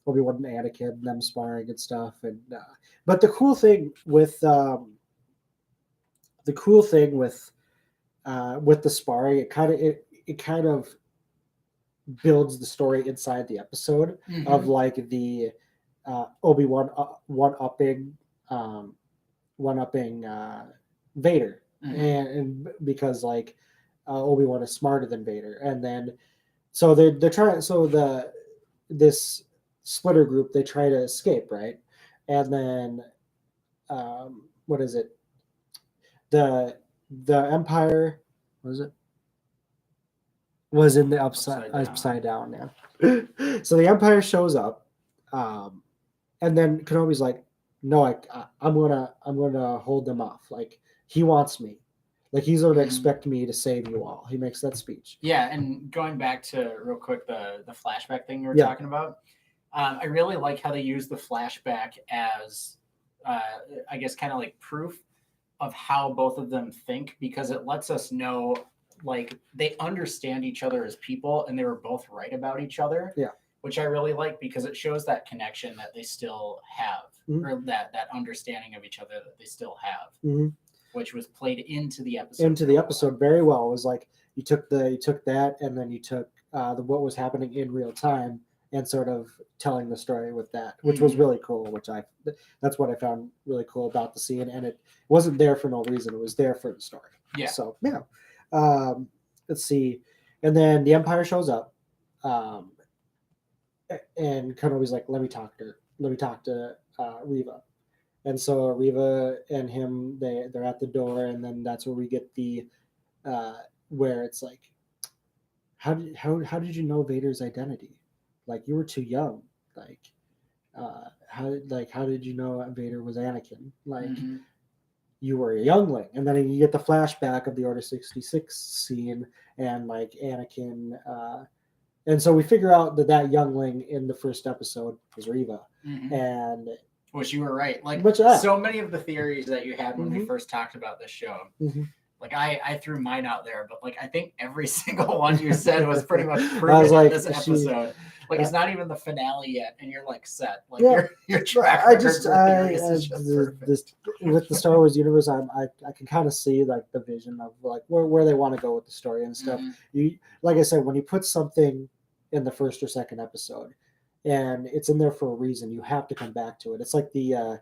Obi-Wan and Anakin and them sparring and stuff. And but the cool thing with the sparring, it kind of builds the story inside the episode of like the Obi-Wan one-upping Vader, and because like Obi-Wan is smarter than Vader, and then so they're trying, so this splitter group, they try to escape, right? And then what is it, the Empire, was in the upside down. Yeah. So the Empire shows up, and then Kenobi's like, no, I'm gonna hold them off. Like, he wants me. Like, he's going to expect me to save you all. He makes that speech. Yeah, and going back to real quick the flashback thing you were talking about, I really like how they use the flashback as, I guess, kind of like proof of how both of them think, because it lets us know, like, they understand each other as people, and they were both right about each other. Yeah. Which I really like, because it shows that connection that they still have, or that understanding of each other that they still have, which was played into the episode. Very well. It was like you took that, and then you took what was happening in real time, and sort of telling the story with that, which was really cool. That's what I found really cool about the scene, and it wasn't there for no reason. It was there for the story. Yeah. So yeah. Let's see, and then the Empire shows up. And Kenobi's like, let me talk to Reva. And so Reva and him, they're at the door, and then that's where we get the where it's like, how did you know Vader's identity? Like, you were too young. Like, how did you know Vader was Anakin? Like, you were a youngling. And then you get the flashback of the Order 66 scene, and like Anakin. And so we figure out that youngling in the first episode was Reva. And which you were right. Like, so many of the theories that you had when we first talked about this show, like I threw mine out there, but like I think every single one you said was pretty much proven in this episode. Like, it's not even the finale yet, and you're like set. Like, your track record with the Star Wars universe, I can kind of see like the vision of like where they want to go with the story and stuff. You, like I said, when you put something in the first or second episode, and it's in there for a reason, you have to come back to it. It's like the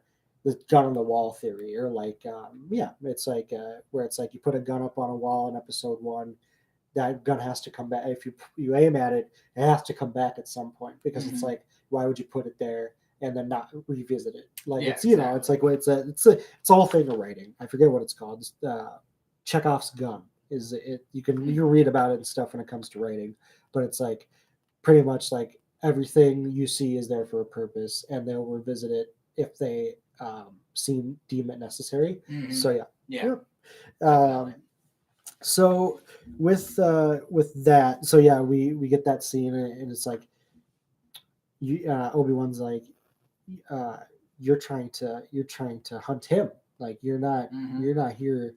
gun on the wall theory, or like it's like where it's like you put a gun up on a wall in episode 1, that gun has to come back. If you aim at it, it has to come back at some point, because it's like, why would you put it there and then not revisit it? Like, it's exactly. It's like it's a whole thing of writing. I forget what it's called. Chekhov's gun is it. You can read about it and stuff when it comes to writing, but it's like pretty much like everything you see is there for a purpose, and they'll revisit it if they deem it necessary. Mhm. So yeah. Yeah. Um, so with that, so yeah, we get that scene, and it's like Obi-Wan's like, uh, you're trying to hunt him. Like Mhm. you're not here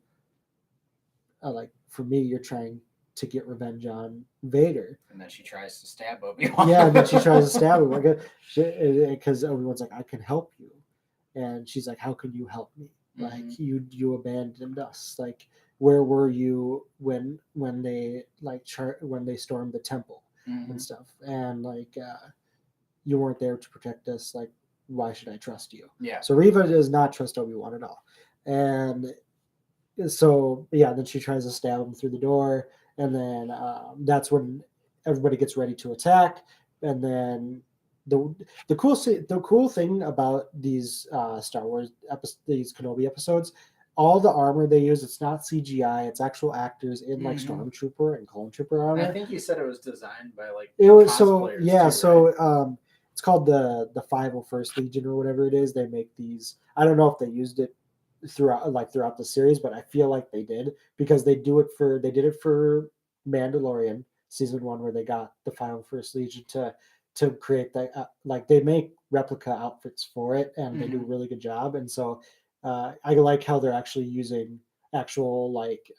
like for me. You're trying to get revenge on Vader. And then she tries to stab Obi-Wan. Yeah, and then she tries to stab him because Obi-Wan's like, I can help you, and she's like, how can you help me? Like you abandoned us. Like where were you when they when they stormed the temple and stuff? And like you weren't there to protect us. Like why should I trust you? Yeah. So Reva does not trust Obi-Wan at all, and so yeah, then she tries to stab him through the door, and then that's when everybody gets ready to attack, and then the cool thing about these Star Wars these Kenobi episodes, all the armor they use, it's not CGI, it's actual actors in like Stormtrooper and Clone Trooper armor. I think you said it was designed by like it was so yeah, too, so right? it's called the 501st Legion or whatever it is. They make these. I don't know if they used it throughout the series, but I feel like they did because they did it for Mandalorian season 1 where they got the 501st Legion to create that like they make replica outfits for it, and they do a really good job. And so I like how they're actually using actual like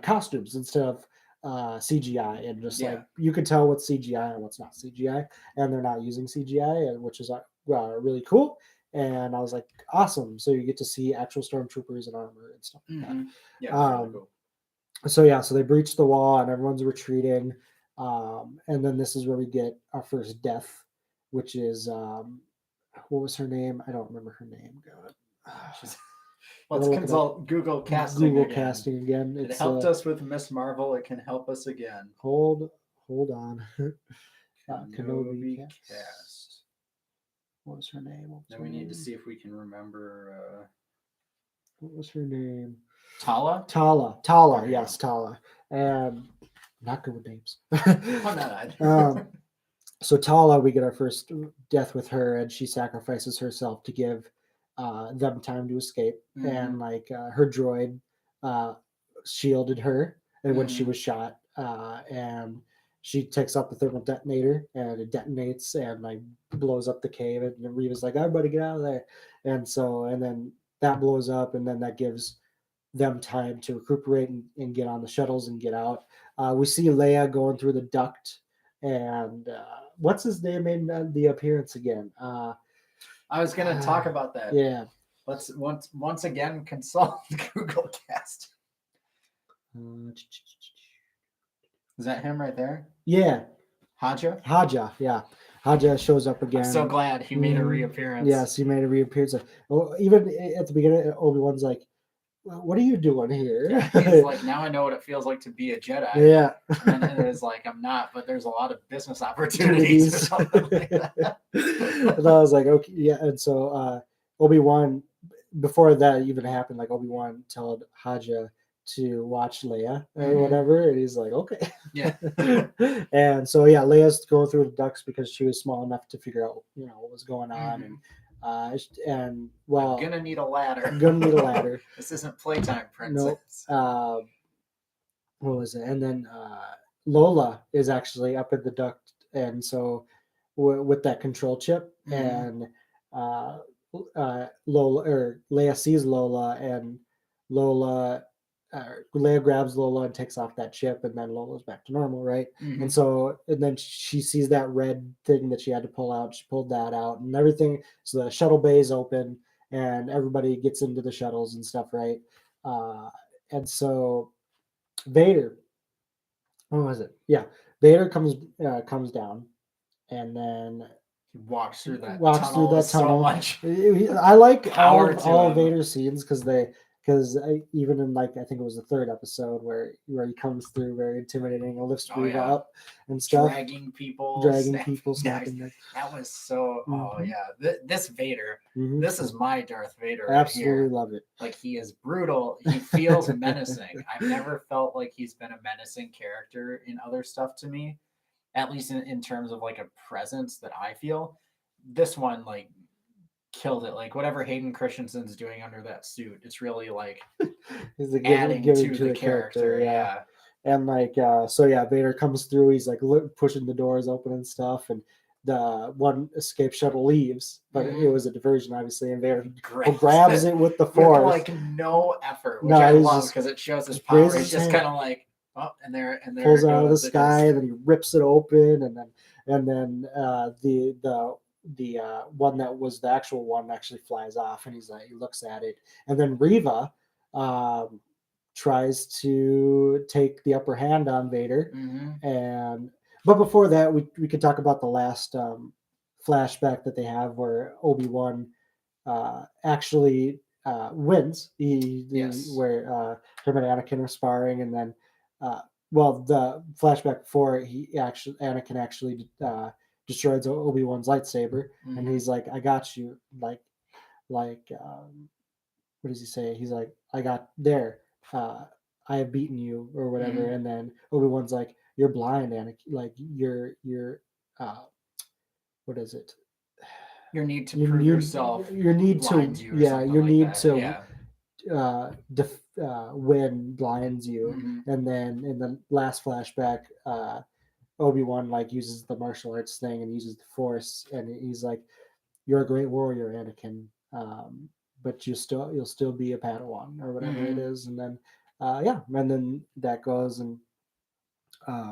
costumes instead of CGI, and just like you can tell what's CGI and what's not CGI, and they're not using CGI, and which is really cool. And I was like, awesome! So you get to see actual stormtroopers in armor and stuff like that. Yeah, really cool. So yeah, so they breach the wall and everyone's retreating, and then this is where we get our first death, which is what was her name? I don't remember her name. God. Let's consult Google casting Google again. Casting again. It helped us with Miss Marvel. It can help us again. Hold on. Kenobi cast. What was her name? Then we need to see if we can remember. What was her name? Tala. Tala. Yes, Tala. And not good with names. I'm not either. So Tala, we get our first death with her, and she sacrifices herself to give them time to escape. And like her droid shielded her, and when she was shot, and she takes out the thermal detonator, and it detonates and like blows up the cave. And Reva's like, "Everybody, get out of there!" And then that blows up, and then that gives them time to recuperate and get on the shuttles and get out. We see Leia going through the duct, and what's his name made the appearance again? I was going to talk about that. Yeah. Let's once again consult Google Cast. Is that him right there? Yeah. Haja, yeah. Haja shows up again. I'm so glad he made a reappearance. Yes, he made a reappearance. Well, even at the beginning, Obi-Wan's like, what are you doing here? Yeah, he's like, now I know what it feels like to be a Jedi. Yeah. And then it was like, I'm not, but there's a lot of business opportunities or something like that. And I was like, okay, yeah. And so Obi-Wan, before that even happened, like Obi-Wan told Haja to watch Leia or whatever, and he's like, okay. Yeah. And so yeah, Leia's going through the ducts because she was small enough to figure out, what was going on. And well, I'm gonna need a ladder. This isn't playtime, princess. Nope. What was it? And then Lola is actually up in the duct, and so with that control chip, and Leia sees Lola, and Leia grabs Lola and takes off that chip, and then Lola's back to normal, right? And so, and then she sees that red thing that she had to pull out. She pulled that out, and everything. So the shuttle bay is open, and everybody gets into the shuttles and stuff, right? And so Vader, what was it? Yeah, Vader comes down, and then he walks through that tunnel so much. I like all Vader's scenes because even in like I think it was the 3rd episode where he comes through very intimidating and lifts Reva up and stuff, dragging people, snapping necks. That was so. Oh yeah, this Vader. This is my Darth Vader. Absolutely right love it. Like he is brutal. He feels menacing. I've never felt like he's been a menacing character in other stuff to me, at least in terms of like a presence that I feel. This one like killed it. Like whatever Hayden Christensen's doing under that suit, it's really like He's like adding giving to the character. yeah. Yeah. And like so yeah, Vader comes through, he's like pushing the doors open and stuff, and the one escape shuttle leaves, but it was a diversion obviously, and Vader grabs it with the force with like no effort, which No, I he's love just because it shows his power. raises He's his just hand. kind of like, oh, and there pulls it it out of the goes. It sky, just and then he rips it open, and then the one that was the actual one actually flies off, and he looks at it, and then Riva um, tries to take the upper hand on Vader, and but before that, we could talk about the last flashback that they have where Obi-Wan actually wins. Where him and Anakin are sparring, and then well, the flashback before Anakin actually destroys Obi-Wan's lightsaber, and he's like, "I got you." Like what does he say? He's like, "I got there. I have beaten you," or whatever. And then Obi-Wan's like, "You're blind, Anakin. Like you're what is it? Your need to prove yourself. Your need blinds to you or something your like need that. to Yeah. win blinds you." And then in the last flashback, Obi-Wan like uses the martial arts thing and uses the force, and he's like, "You're a great warrior, Anakin, but you'll still be a Padawan," or whatever it is. And then yeah, and then that goes, and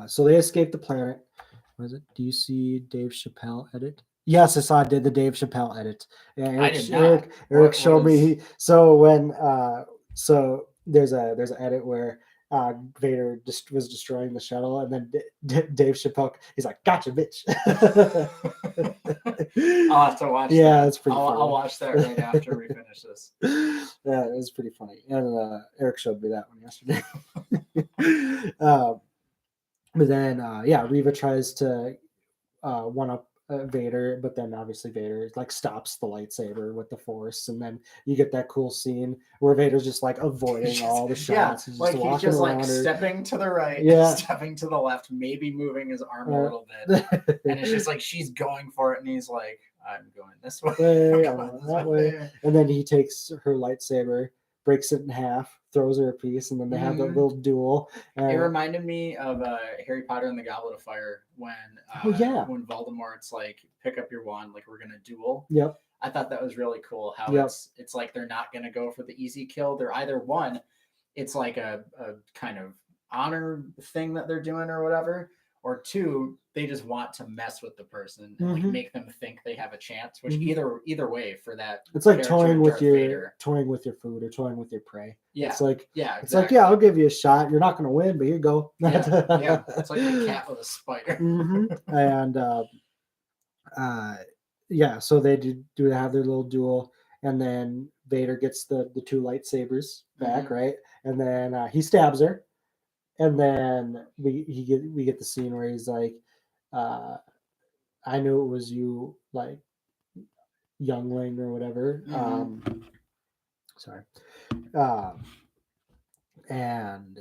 so they escape the planet. Was it? Do you see Dave Chappelle edit? Yes, I saw the Dave Chappelle edit. Yeah, I did not. Eric showed me. So when so there's an edit where Vader just was destroying the shuttle, and then Dave Chappelle, he's like, "Gotcha, bitch." I'll have to watch. Yeah, that. It's pretty. I'll watch that right after we finish this. Yeah, it was pretty funny, and Eric showed me that one yesterday. But then, yeah, Riva tries to one up Vader, but then obviously Vader like stops the lightsaber with the Force, and then you get that cool scene where Vader's just like avoiding all the shots. Yeah, he's just like stepping to the right, stepping to the left, maybe moving his arm a little bit, and it's just like she's going for it, and he's like, "I'm going this way, I'm going that way," and then he takes her lightsaber, breaks it in half, throws her a piece, and then they have that little duel. It reminded me of Harry Potter and the Goblet of Fire when when Voldemort's like, "Pick up your wand, like we're gonna duel." Yep. I thought that was really cool. How it's like they're not gonna go for the easy kill. They're either one, it's like a kind of honor thing that they're doing or whatever, or two, they just want to mess with the person and like make them think they have a chance. Which either way for that, it's like toying with your food or toying with your prey. Yeah, it's like exactly. It's like, yeah, I'll give you a shot. You're not going to win, but here you go. Yeah, it's like a cat with a spider. And yeah, so they do have their little duel, and then Vader gets the two lightsabers back, right? And then he stabs her, and then we get the scene where he's like, "I knew it was you, like youngling or whatever." Sorry. And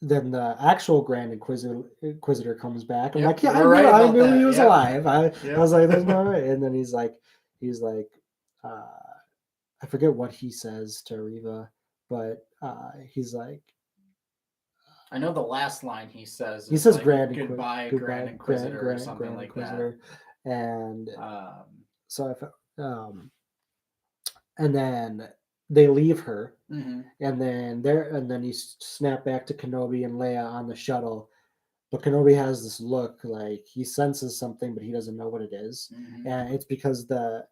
then the actual Grand Inquisitor comes back. I'm like, yeah, I knew he was alive. I was like, there's no way. And then he's like, I forget what he says to Riva, but he's like, I know the last line he says. He says, like, Grand Inquisitor or something like that. And so and then they leave her, and then you snap back to Kenobi and Leia on the shuttle. But Kenobi has this look like he senses something, but he doesn't know what it is, and it's because that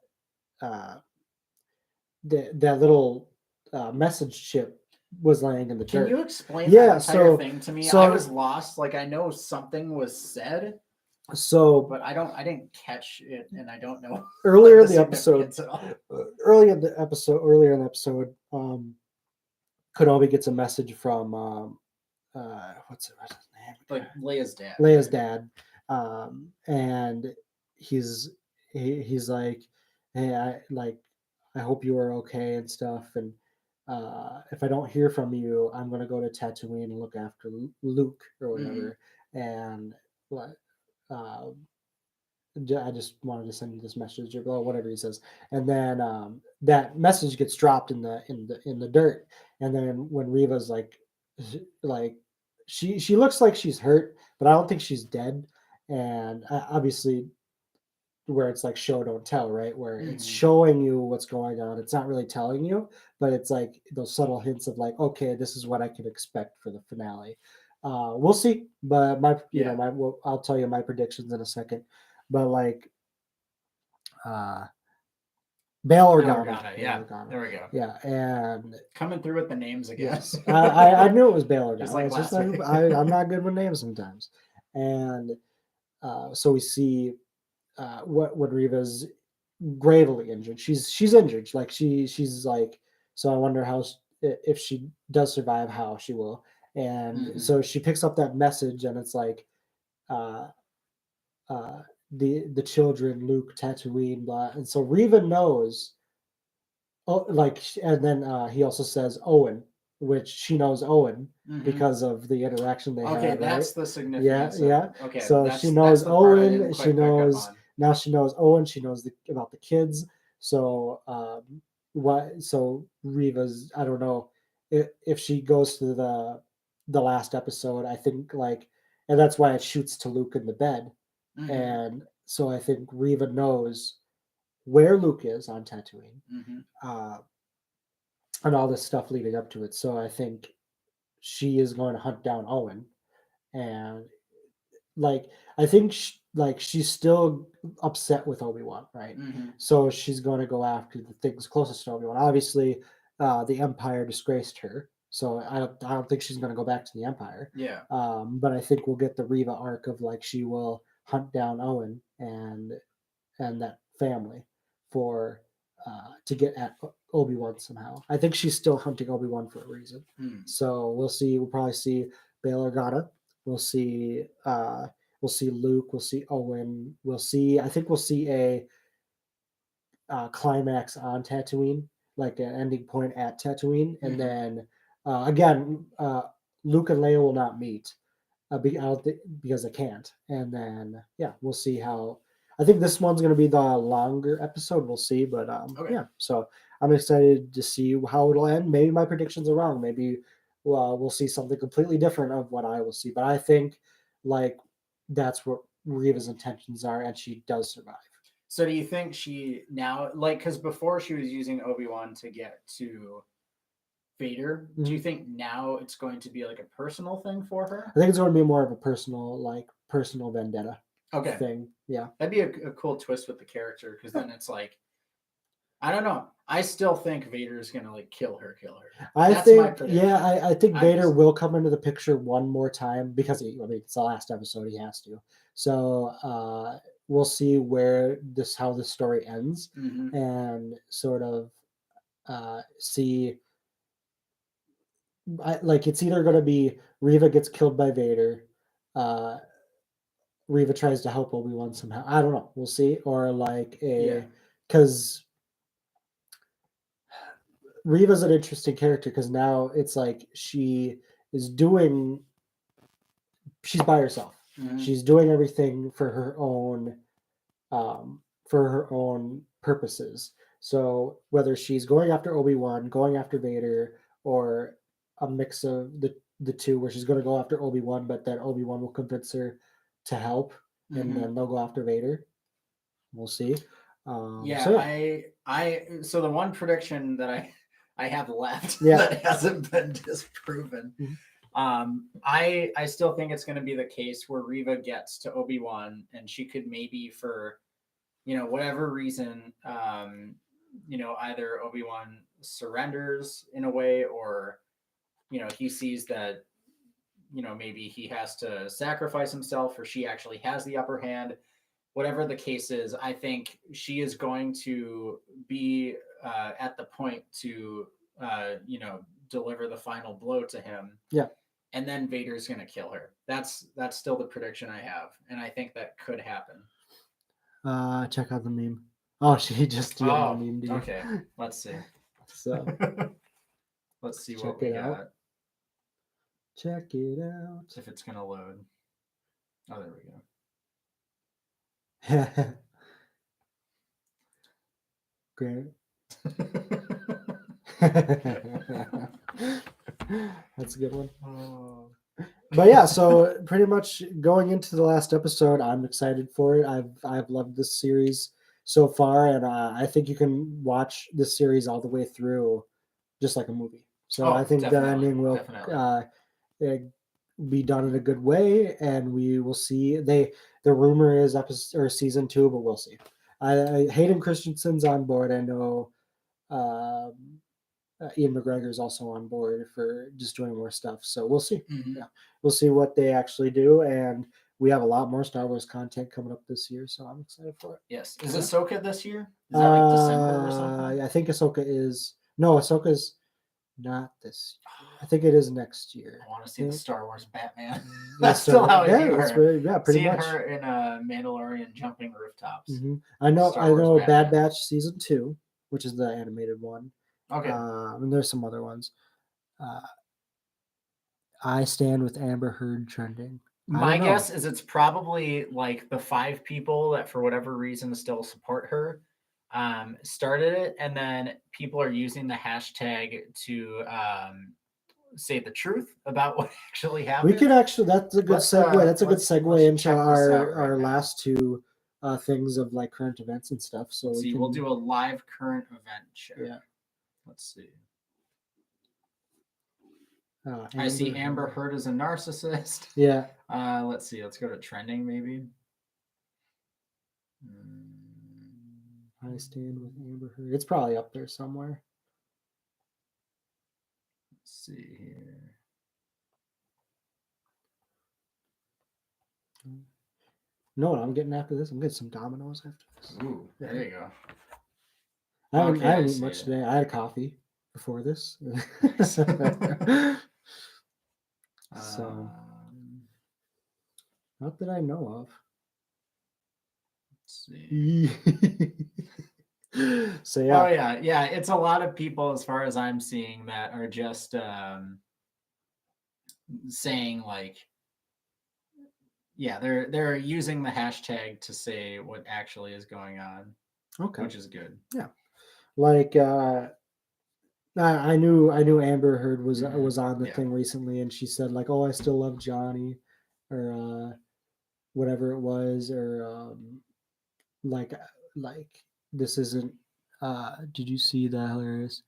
little message chip was laying in the dirt. Can you explain that entire thing to me? I was lost. Like, I know something was said, but I didn't catch it, and I don't know. Earlier in the episode, Kenobi gets a message from what's his name? Like Leia's dad. Leia's dad, and he's like, "Hey, I hope you are okay and stuff, and if I don't hear from you, I'm gonna go to Tatooine and look after Luke or whatever." And I just wanted to send you this message or whatever he says, and then that message gets dropped in the dirt, and then when Reva's like she looks like she's hurt, but I don't think she's dead, and obviously where it's like show don't tell, right? Where it's Mhm. showing you what's going on, it's not really telling you, but it's like those subtle hints of like, okay, this is what I can expect for the finale. We'll see, but Yeah. I'll tell you my predictions in a second, but like uh Bail Bail Organa, Organa. Bail Yeah. Organa, There we go. yeah, and Coming through with the names again. yes, I knew it was Bail Just Organa. like It's just last week. I'm not good with names sometimes, and so we see what Riva's gravely injured. She's injured. Like she's like, so I wonder if she does survive, how she will. And Mhm. so she picks up that message, and it's like uh, uh, the children, Luke, Tatooine, blah. And so Riva knows. Oh, like, and then he also says Owen, which she knows Owen Mhm. because of the interaction they Okay, had, right? that's the Yeah, significance of. yeah. Okay, So she that's knows the part I didn't Owen. She quite pick up knows on. now. She knows Owen. She knows about the kids. So what? So Riva's. I don't know if she goes to the last episode. I think like, and that's why it shoots to Luke in the bed. Mhm. And so I think Riva knows where Luke is on Tatooine. Mhm. Uh, and all this stuff leading up to it. So I think she is going to hunt down Owen, and like I think like she's still upset with Obi-Wan, right? Mhm. So she's going to go after the things closest to Obi-Wan. Obviously, the Empire disgraced her, so I don't think she's going to go back to the Empire. Yeah. But I think we'll get the Riva arc of like she will hunt down Owen and that family for to get at Obi-Wan somehow. I think she's still hunting Obi-Wan for a reason. Hmm. So we'll see. We'll probably see Bail Organa. We'll see. We'll see Luke. We'll see Owen. We'll see. I think we'll see a climax on Tatooine, like an ending point at Tatooine, and Mhm. then again, Luke and Leia will not meet because they can't. And then yeah, we'll see how. I think this one's going to be the longer episode. We'll see, but Okay. yeah. So I'm excited to see how it'll end. Maybe my predictions are wrong. Maybe we'll see something completely different of what I will see. But I think like that's what Riva's intentions are, and she does survive. So do you think she now, like, because before she was using Obi-Wan to get to Vader, do you Mhm. think now it's going to be like a personal thing for her? I think it's going to be more of a personal vendetta Okay, thing. Yeah. that'd be a cool twist with the character, because then it's like, I don't know. I still think Vader's gonna like kill her. I That's my think, yeah, prediction. I think I Vader just will come into the picture one more time because I mean, it's the last episode. He has to. So we'll see how this story ends, mhm. and sort of see. Like it's either going to be Riva gets killed by Vader, uh, Riva tries to help Obi-Wan somehow. I don't know. We'll see, or like Yeah. because Riva's an interesting character because now it's like is doing she's by herself. Mhm. She's doing everything for her own purposes. So whether she's going after Obi-Wan, going after Vader, or a mix of the two, where she's going to go after Obi-Wan, but then Obi-Wan will convince her to help, and Mhm. then they'll go after Vader. We'll see. Yeah, So yeah, so the one prediction that I have left yeah. that hasn't been disproven. Mhm. I still think it's going to be the case where Riva gets to Obi-Wan, and she could maybe, for whatever reason, either Obi-Wan surrenders in a way, or he sees that maybe he has to sacrifice himself, or she actually has the upper hand. Whatever the case is, I think she is going to be at the point to deliver the final blow to him, Yeah. and then Vader's going to kill her. That's still the prediction I have, and I think that could happen. Check out the meme. Oh, she just DM'd the Oh, meme to you. okay. Let's see. So Let's see check what we it out. got. Check it out. If it's going to load. Oh, there we go. Great. That's a good one. Oh. But yeah, so pretty much going into the last episode, I'm excited for it. I've loved this series so far, and I think you can watch this series all the way through, just like a movie. So I think the definitely, ending will definitely. eh, be done in a good way, and we will see. The rumor is episode or season 2, but we'll see. Hayden Christensen's on board. I know. Um, Ian McGregor is also on board for just doing more stuff. So we'll see. Mhm. Yeah, we'll see what they actually do, and we have a lot more Star Wars content coming up this year, so I'm excited for it. Yes. Is Ahsoka this year? Is that like December or something? I think Ahsoka is Ahsoka's not this year. I think it is next year. I want to see the Star Wars Batman. Yeah, That's still how I yeah, view that's her. really, yeah, pretty Seeing much. her in Mandalorian jumping rooftops. I know. Star Wars Bad Batman. Batch season 2, which is the animated one. Okay. And there's some other ones. I stand with Amber Heard trending. My guess is it's probably like the 5 people that for whatever reason still support her started it, and then people are using the hashtag to say the truth about what actually happened. We could actually. That's a good segue. That's a good segue into check this out our right now. last 2 things of like current events and stuff. So Let's see, we'll do a live current event check. Yeah. Let's see. I Amber see Amber Heard as a narcissist. Yeah. Let's see. Let's go to trending maybe. I stand with Amber Heard. It's probably up there somewhere. Let's see here. No, I'm getting after this. I'm getting some Dominoes after this. Ooh, there you go. I haven't eaten much today. I had coffee before this. So, not that I know of. Let's see. So yeah. Oh yeah. It's a lot of people, as far as I'm seeing, that are just saying like, yeah, they're using the hashtag to say what actually is going on. Okay. Which is good. Yeah. Like I knew Amber Heard was on the thing recently, and she said like, "Oh, I still love Johnny," or whatever it was, or like this isn't. Did you see that hilarious?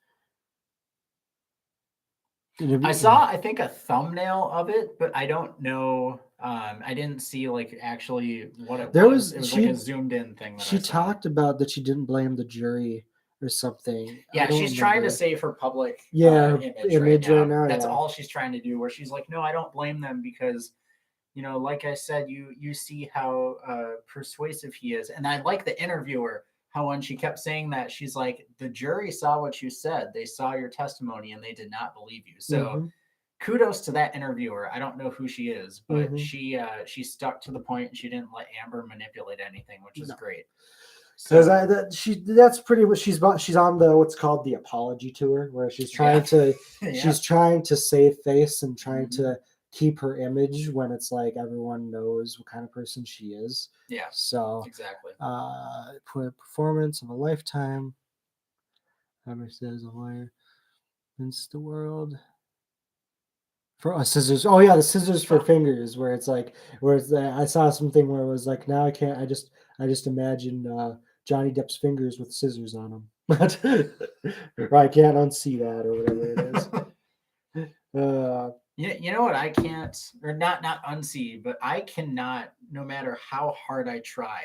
I saw, I think, a thumbnail of it, but I don't know. I didn't see like actually what it was. It was like a zoomed in thing. She talked about that she didn't blame the jury or something. Yeah, she's trying to save her public image right now. That's all she's trying to do. Where she's like, no, I don't blame them because, like I said, you see how persuasive he is, and I like the interviewer. How when she kept saying that, she's like, the jury saw what you said. They saw your testimony and they did not believe you. So kudos to that interviewer. I don't know who she is, but she stuck to the point and she didn't let Amber manipulate anything, which is great. Because that's pretty much she's on the what's called the apology tour, where she's trying to she's trying to save face and trying to keep her image when it's like everyone knows what kind of person she is. Yeah. So exactly. Performance of a lifetime. Amber says a lawyer wins the world. For scissors. Oh yeah, the scissors for fingers, where it's like I saw something where it was like, now I can't. I just imagine Johnny Depp's fingers with scissors on them, but or I can't unsee that or whatever it is. You know what I can't, or not unsee, but I cannot, no matter how hard I try,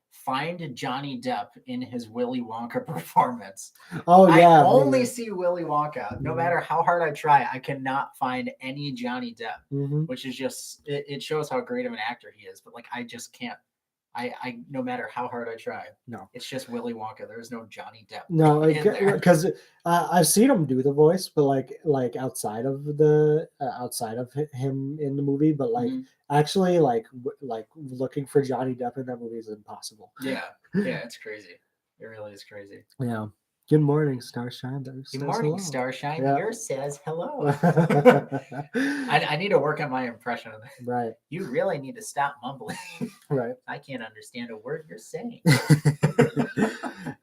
find Johnny Depp in his Willy Wonka performance. Oh yeah, I only see Willy Wonka. No matter how hard I try, I cannot find any Johnny Depp, which is just it shows how great of an actor he is. But like, I just can't. I no matter how hard I try, it's just Willy Wonka. There's no Johnny Depp. No, because I've seen him do the voice, but like outside of him in the movie, but like actually like looking for Johnny Depp in that movie is impossible. Yeah, it's crazy. It really is crazy. Yeah. Good morning, Starshine. That Good says morning, hello. Starshine. Yeah. Yours says hello. I need to work on my impression of that. Right. You really need to stop mumbling. Right. I can't understand a word you're saying.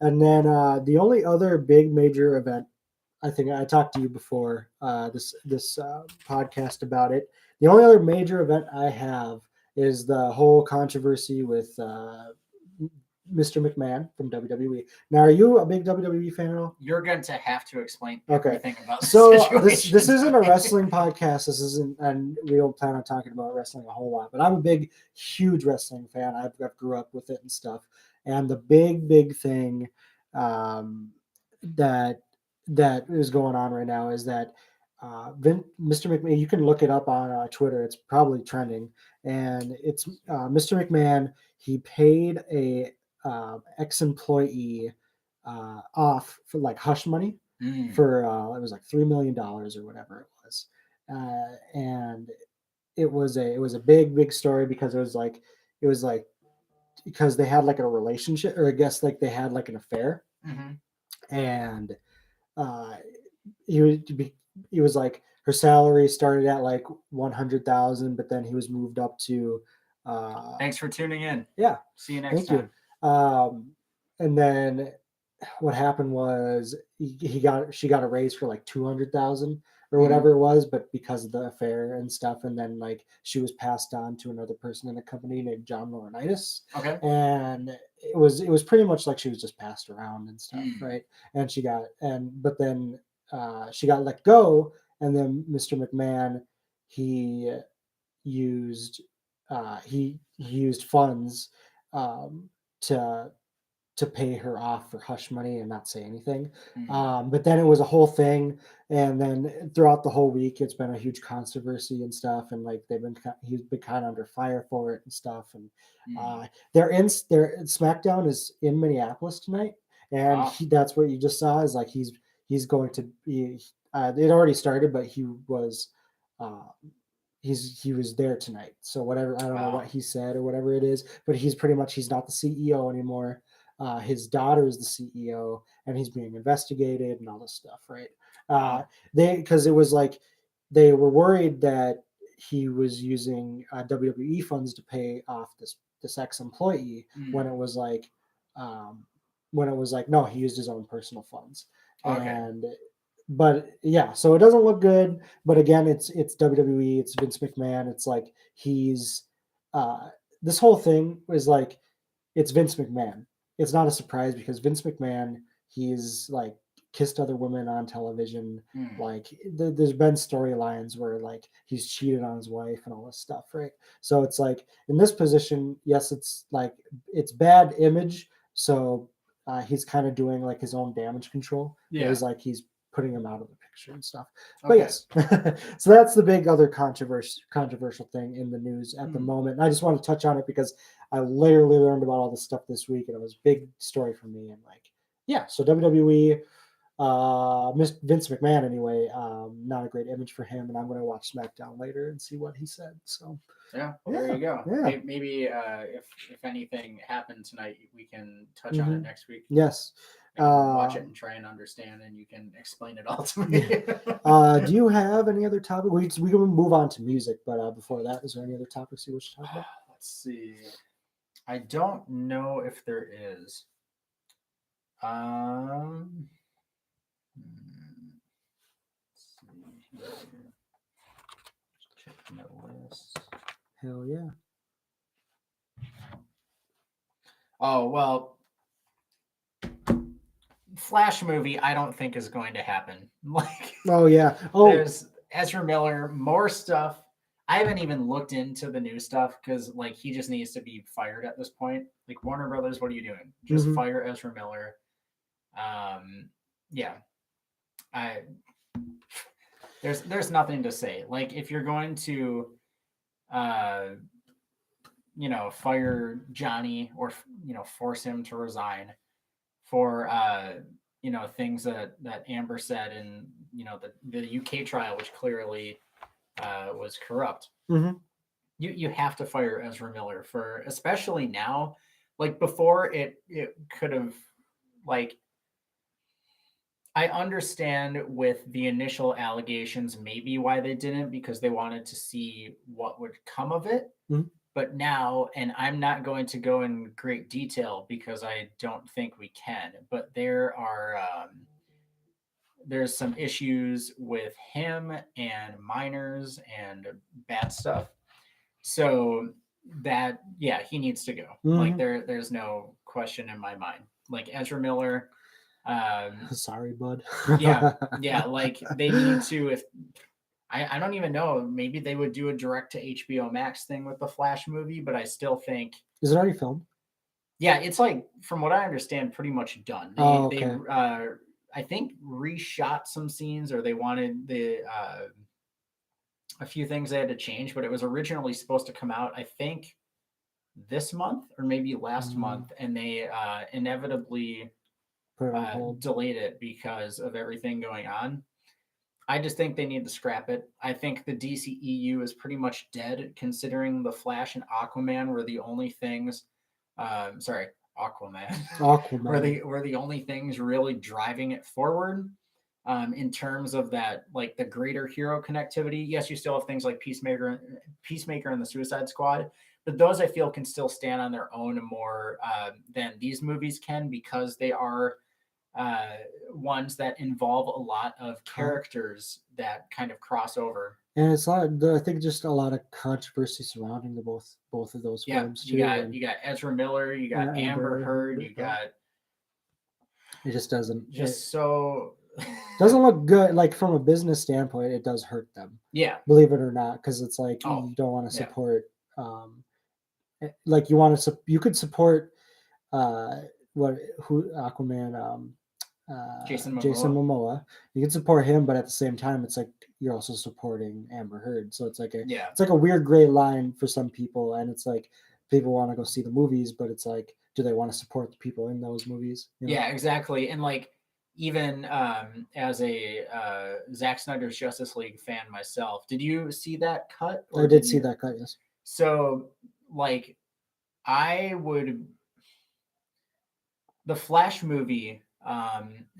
And then the only other big major event, I think I talked to you before this podcast about it. The only other major event I have is the whole controversy with Mr. McMahon from WWE. Now, are you a big WWE fan at all? You're going to have to explain Okay. everything about the So situation. this isn't a wrestling podcast. This isn't, and we don't plan on talking about wrestling a whole lot. But I'm a big, huge wrestling fan. I grew up with it and stuff. And the big thing that is going on right now is that Mr. McMahon. You can look it up on Twitter. It's probably trending, and it's Mr. McMahon. He paid a ex-employee off for like hush money for it was like $3 million or whatever it was, and it was a big story because it was like because they had like a relationship, or I guess like they had like an affair, and uh, he was like, her salary started at like 100,000, but then he was moved up to. Thanks for tuning in. Yeah. See you next time. And then what happened was she got a raise for like 200,000 or whatever it was, but because of the affair and stuff, and then like she was passed on to another person in the company named John Laurinaitis. Okay. And it was pretty much like she was just passed around and stuff, right? And but then she got let go, and then Mr. McMahon he used he used funds to pay her off for hush money and not say anything. But then it was a whole thing, and then throughout the whole week, it's been a huge controversy and stuff, and like he's been kind of under fire for it and stuff. And their SmackDown is in Minneapolis tonight, and that's what you just saw is like he's going to be. It already started, but he was. He was there tonight. So whatever, I don't know what he said or whatever it is, but he's not the CEO anymore. His daughter is the CEO, and he's being investigated and all this stuff, right? Because it was like they were worried that he was using WWE funds to pay off this ex-employee when it was like no, he used his own personal funds. And but yeah, so it doesn't look good. But again, it's WWE, it's Vince McMahon. It's like he's this whole thing is like it's Vince McMahon. It's not a surprise because Vince McMahon, he's like kissed other women on television. Like there's been storylines where like he's cheated on his wife and all this stuff, right? So it's like in this position, yes, it's like it's bad image. So he's kind of doing like his own damage control. Yeah, he's like he's putting him out of the picture and stuff. But yes, so that's the big other controversial thing in the news at the moment. And I just want to touch on it because I literally learned about all this stuff this week, and it was a big story for me. And like, yeah, so WWE, Vince McMahon anyway, not a great image for him. And I'm going to watch SmackDown later and see what he said. So yeah, well, there you go. Yeah. Maybe if anything happened tonight, we can touch on it next week. Yes. Watch it and try and understand, and you can explain it all to me. Do you have any other topic? We can move on to music, but before that, is there any other topics you wish to talk about? Let's see. I don't know if there is. Let's see. Check my list. Hell yeah. Oh, well, Flash movie, I don't think is going to happen. Like, oh yeah, there's Ezra Miller, more stuff. I haven't even looked into the new stuff because, like, he just needs to be fired at this point. Like, Warner Brothers, what are you doing? Just fire Ezra Miller. Yeah, there's nothing to say. Like, if you're going to, fire Johnny or force him to resign for things that Amber said in the UK trial, which clearly was corrupt. You have to fire Ezra Miller for, especially now. Like, before it could have, like, I understand with the initial allegations, maybe why they didn't, because they wanted to see what would come of it. Mhm. But now, and I'm not going to go in great detail because I don't think we can, but there's some issues with him and minors and bad stuff. So that, yeah, he needs to go. Like Mhm. there's no question in my mind. Like Ezra Miller, Sorry, bud. yeah, yeah, like they need to. If I don't even know, maybe they would do a direct to HBO Max thing with the Flash movie, but I still think, Is it already filmed? yeah, it's like from what I understand, pretty much done. Oh, They okay. I think reshot some scenes, or they wanted a few things they had to change, but it was originally supposed to come out, I think, this month or maybe last Mm, month, and they inevitably put it on hold. delayed it because of everything going on. I just think they need to scrap it. I think the DCEU is pretty much dead, considering the Flash and Aquaman were the only things. Sorry, Aquaman Aquaman. were the only things really driving it forward. In terms of that, like the greater hero connectivity. Yes, you still have things like Peacemaker, and the Suicide Squad, but those I feel can still stand on their own more than these movies can, because they are uh, ones that involve a lot of Con- characters that kind of cross over. and it's not. I think just a lot of controversy surrounding the both of those Yeah, films too, and you got Ezra Miller, you got Amber Amber Heard, Heard. you got It just doesn't. It just so doesn't look good. Like from a business standpoint, it does hurt them. yeah. Believe it or not, because it's like Oh you don't want to yeah, support. Like you want to. You could support. What who Aquaman? Jason Jason Momoa. Momoa. You can support him, but at the same time, it's like you're also supporting Amber Heard. So Yeah, it's like a weird gray line for some people, and it's like people want to go see the movies, but it's like, do they want to support the people in those movies? You know, yeah, exactly. And like even as a Zack Snyder's Justice League fan myself, did you see that cut I or did did see you? that cut. Yes. So like I would the Flash movie,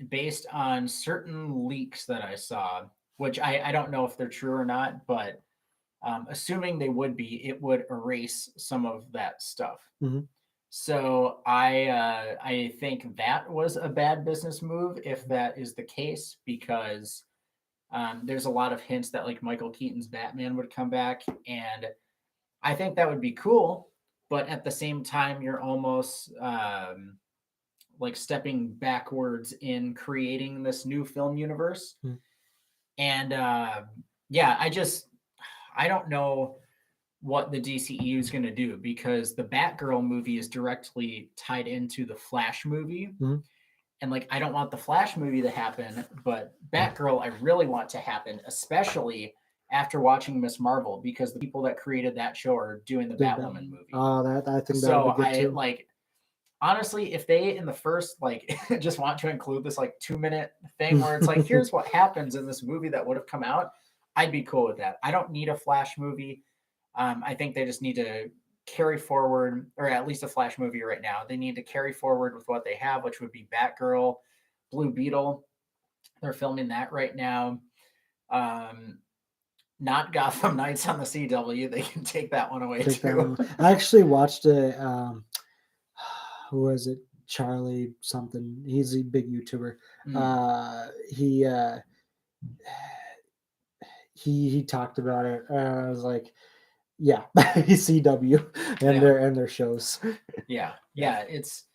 based on certain leaks that I saw, which I don't know if they're true or not, but assuming they would be, it would erase some of that stuff. Hmm. So I think that was a bad business move if that is the case, because there's a lot of hints that like Michael Keaton's Batman would come back, and I think that would be cool. But at the same time, you're almost like stepping backwards in creating this new film universe. And yeah, I don't know what the DCEU is going to do, because the Batgirl movie is directly tied into the Flash movie. Hmm. And like, I don't want the Flash movie to happen, but Batgirl, I really want to happen, especially after watching Miss Marvel, because the people that created that show are doing the Did that Batwoman one? movie. Oh, that I think that'll So be good I too. like, honestly, if they in the first like just want to include this like 2 minute thing where it's like, here's what happens in this movie that would have come out, I'd be cool with that. I don't need a Flash movie. I think they just need to carry forward, or at least a Flash movie right now. They need to carry forward with what they have, which would be Batgirl, Blue Beetle. They're filming that right now. Um, Not Gotham Knights on the CW. They can take that one away Take that too. one. I actually watched it. Who was it? Charlie something. He's a big YouTuber. Mm, He he talked about it. I was like, yeah, CW yeah, and their shows. yeah, Yeah. yeah. It's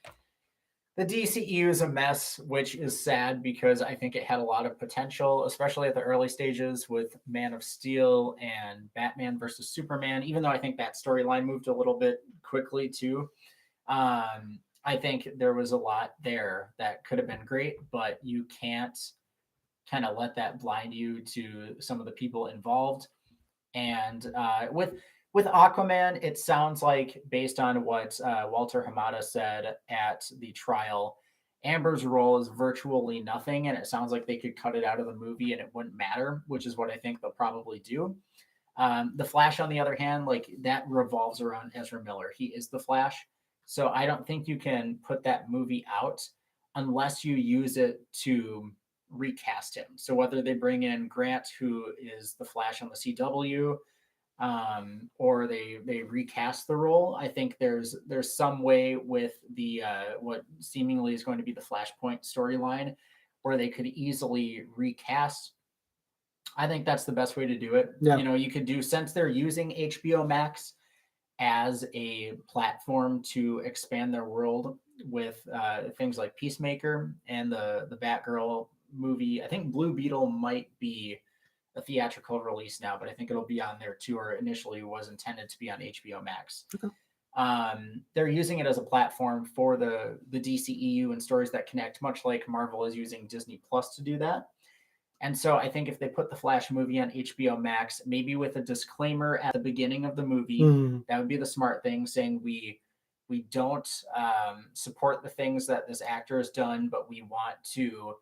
the DCEU is a mess, which is sad because I think it had a lot of potential, especially at the early stages with Man of Steel and Batman versus Superman. Even though I think that storyline moved a little bit quickly too, I think there was a lot there that could have been great, but you can't kind of let that blind you to some of the people involved. And with Aquaman, it sounds like, based on what Walter Hamada said at the trial, Amber's role is virtually nothing, and it sounds like they could cut it out of the movie and it wouldn't matter, which is what I think they'll probably do. The Flash, on the other hand, like that revolves around Ezra Miller. He is the Flash, so I don't think you can put that movie out unless you use it to recast him. So whether they bring in Grant, who is the Flash on the CW, or they recast the role. I think there's some way with the what seemingly is going to be the Flashpoint storyline where they could easily recast. I think that's the best way to do it. Yeah. You know, you could do, since they're using HBO Max as a platform to expand their world with things like Peacemaker and the Batgirl movie. I think Blue Beetle might be a theatrical release now, but I think it'll be on there too, or initially was intended to be on HBO Max. Okay. They're using it as a platform for the DCEU and stories that connect, much like Marvel is using Disney Plus to do that. And so I think if they put the Flash movie on HBO Max, maybe with a disclaimer at the beginning of the movie, that would be the smart thing, saying we don't support the things that this actor has done, but we want to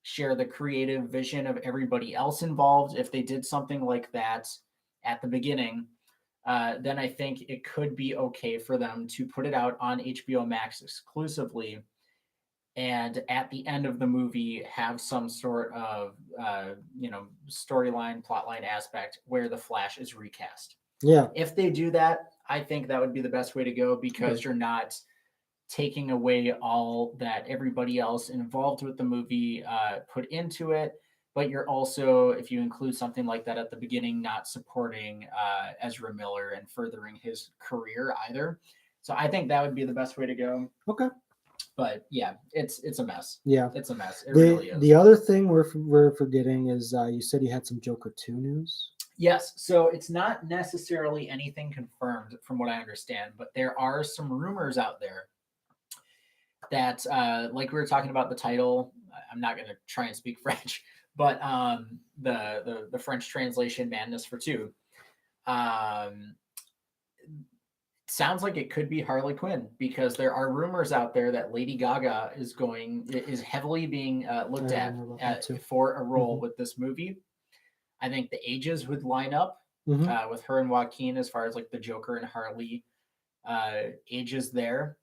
share the creative vision of everybody else involved. If they did something like that at the beginning, then I think it could be okay for them to put it out on HBO Max exclusively, and at the end of the movie have some sort of storyline, plotline aspect where the Flash is recast. Yeah. If they do that, I think that would be the best way to go, because you're not taking away all that everybody else involved with the movie put into it, but you're also, if you include something like that at the beginning, not supporting Ezra Miller and furthering his career either. So I think that would be the best way to go. Okay. But yeah, it's a mess. Yeah, it's a mess. It really is. The other thing we're forgetting is you said you had some Joker 2 news. Yes, so it's not necessarily anything confirmed from what I understand, but there are some rumors out there that, like we were talking about the title, I'm not going to try and speak French, but the French translation Madness for Two. Sounds like it could be Harley Quinn, because there are rumors out there that Lady Gaga is heavily being looked at for a role with this movie. I think the ages would line up with her and Joaquin as far as like the Joker and Harley ages there.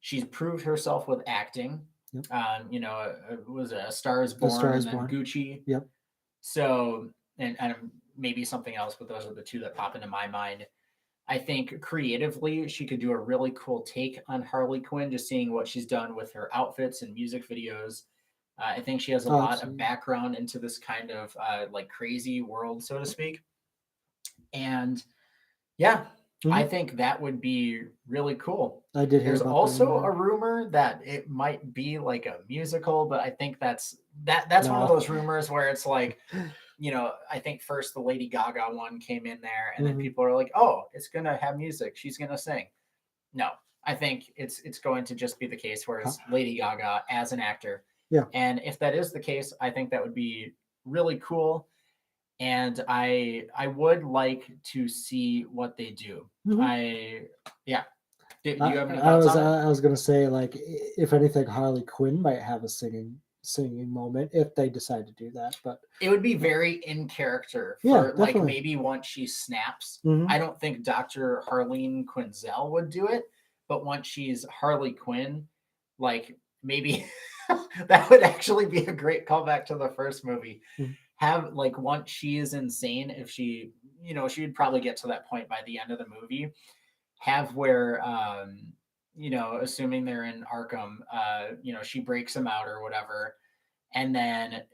She's proved herself with acting. Yep. It was A Star Is Born and then Gucci. Yep. So, and maybe something else, but those are the two that pop into my mind. I think creatively, she could do a really cool take on Harley Quinn, just seeing what she's done with her outfits and music videos. I think she has a lot of background into this kind of like crazy world, so to speak. And yeah, I think that would be really cool. I did hear There's about also a rumor that it might be like a musical, but I think that's one of those rumors where it's like, I think first the Lady Gaga one came in there, and then people are like, oh, it's going to have music, she's going to sing. No, I think it's going to just be the case where it's Lady Gaga as an actor. Yeah. And if that is the case, I think that would be really cool. And I would like to see what they do. Do you have any thoughts on it? I was going to say, like, if anything, Harley Quinn might have a singing moment if they decide to do that, but it would be very in character for like maybe once she snaps. I don't think Dr. Harleen Quinzel would do it, but once she's Harley Quinn, like maybe that would actually be a great callback to the first movie. Have like once she is insane, if she she would probably get to that point by the end of the movie, have where assuming they're in Arkham, she breaks him out or whatever. And then,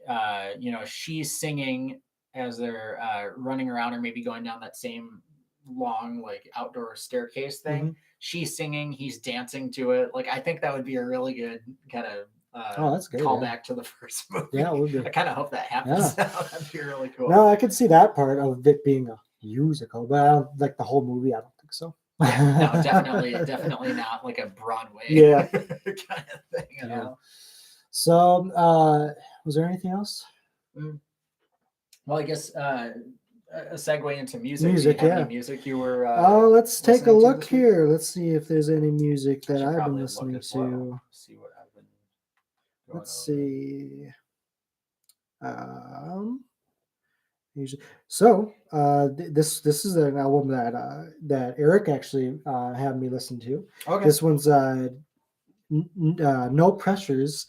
she's singing as they're running around, or maybe going down that same long, like outdoor staircase thing. She's singing, he's dancing to it. Like, I think that would be a really good kind of that's good, callback to the first movie. Yeah, it would be. I kind of hope that happens. Yeah. That'd be really cool. No, I could see that part of it being a musical, but I don't, like the whole movie, I don't think so. Yeah, no, definitely not like a Broadway kind of thing. You know? So, was there anything else? Well, I guess a segue into music. Music, any music you were? Let's take a look here. Let's see if there's any music that I've been listening to. Well. See what I've been. Let's see. So this is an album that Eric actually had me listen to. Okay. This one's No Pressures.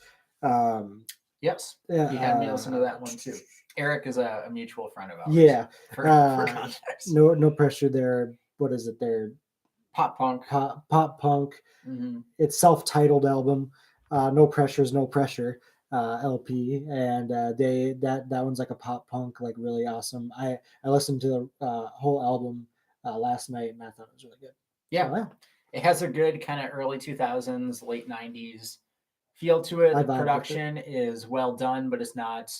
Yes, Yeah, he had me listen to that one too. Eric is a mutual friend of ours. yeah. For context, No pressure there. What is it? There, pop punk. pop punk. Mm-hmm. It's self-titled album. No pressure's no pressure. LP, and that one's like a pop punk, like really awesome. I listened to the whole album last night, and I thought it was really good. Yeah, So, yeah, it has a good kind of early 2000s, late 90s feel to it. I The vibe with it. production is well done, but it's not,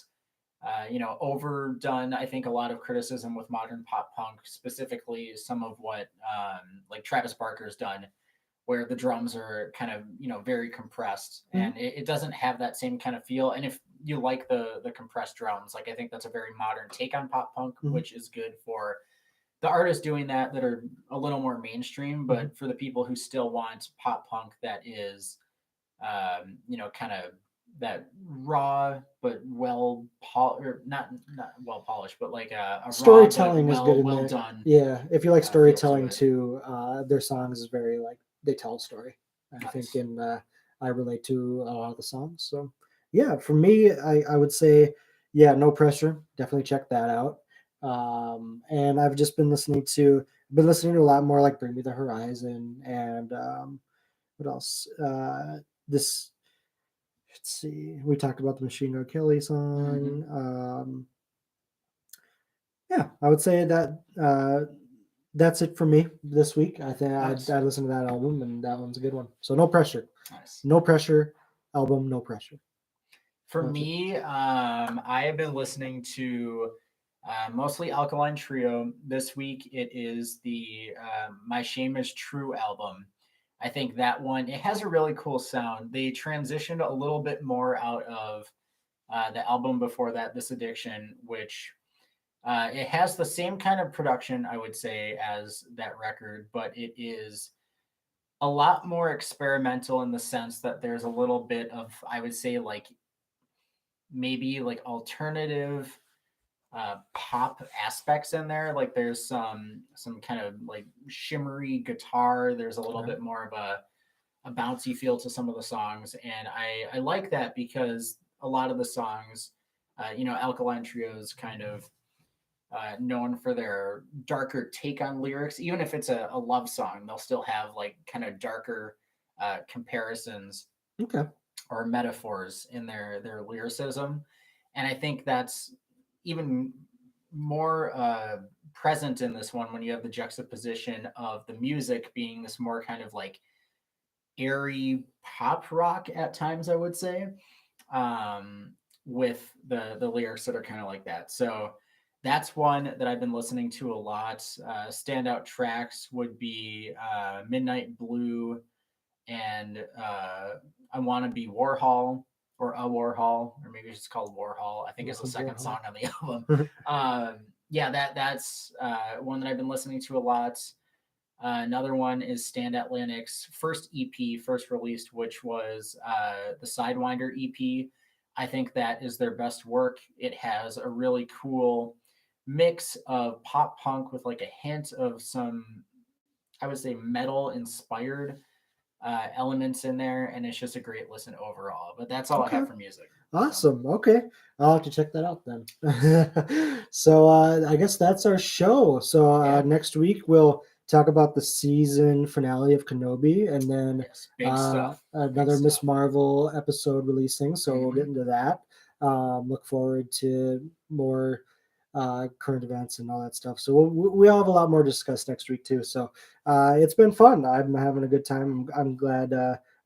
overdone. I think a lot of criticism with modern pop punk, specifically some of what like Travis Barker's done, where the drums are kind of very compressed, Mhm. and it doesn't have that same kind of feel. And if you like the compressed drums, like I think that's a very modern take on pop punk, Mhm. which is good for the artists doing that are a little more mainstream, Mhm. but for the people who still want pop punk that is, kind of that raw but or not well polished, but like a raw but Storytelling is good in well there. done Yeah, if you like feel to storytelling it. too, their songs is very like they tell a story. I think, Nice. and I relate to a lot of the songs. So yeah, for me, I would say yeah, no pressure. Definitely check that out. And I've just been listening to a lot more like Bring Me the Horizon and what else? This let's see. We talked about the Machine Gun Kelly Mm-hmm. song. Yeah, I would say that that's it for me this week. I think Nice. I listened to that album, and that one's a good one. So no pressure, Nice. no pressure album, no pressure. For How about you? me, I have been listening to mostly Alkaline Trio. This week it is the My Shame Is True album. I think that one, it has a really cool sound. They transitioned a little bit more out of the album before that, This Addiction, which it has the same kind of production, I would say, as that record, but it is a lot more experimental in the sense that there's a little bit of, I would say, like maybe like alternative pop aspects in there. Like there's some kind of like shimmery guitar. There's a little Okay. bit more of a bouncy feel to some of the songs, and I like that because a lot of the songs, Alkaline Trio's kind of known for their darker take on lyrics. Even if it's a love song, they'll still have like kind of darker comparisons Okay. or metaphors in their lyricism, and I think that's even more present in this one when you have the juxtaposition of the music being this more kind of like airy pop rock at times, I would say, um, with the lyrics that are kind of like that. So that's one that I've been listening to a lot. Standout tracks would be Midnight Blue and I Want to Be Warhol or A Warhol, or maybe it's just called Warhol. I think it's the second song Warhol. on the album. Yeah, that's one that I've been listening to a lot. Another one is Stand Atlantic's first EP, first released, which was the Sidewinder EP. I think that is their best work. It has a really cool mix of pop punk with like a hint of some, I would say, metal inspired elements in there, and it's just a great listen overall. But that's all I Okay. have for music. So Awesome. Okay. I'll have to check that out then. So I guess that's our show. So yeah, next week we'll talk about the season finale of Kenobi and then yes, big stuff. Big another Miss stuff. Marvel episode releasing. So we'll get Mm-hmm. into that. Look forward to more current events and all that stuff. So we'll have a lot more to discuss next week too. So it's been fun. I'm having a good time. I'm glad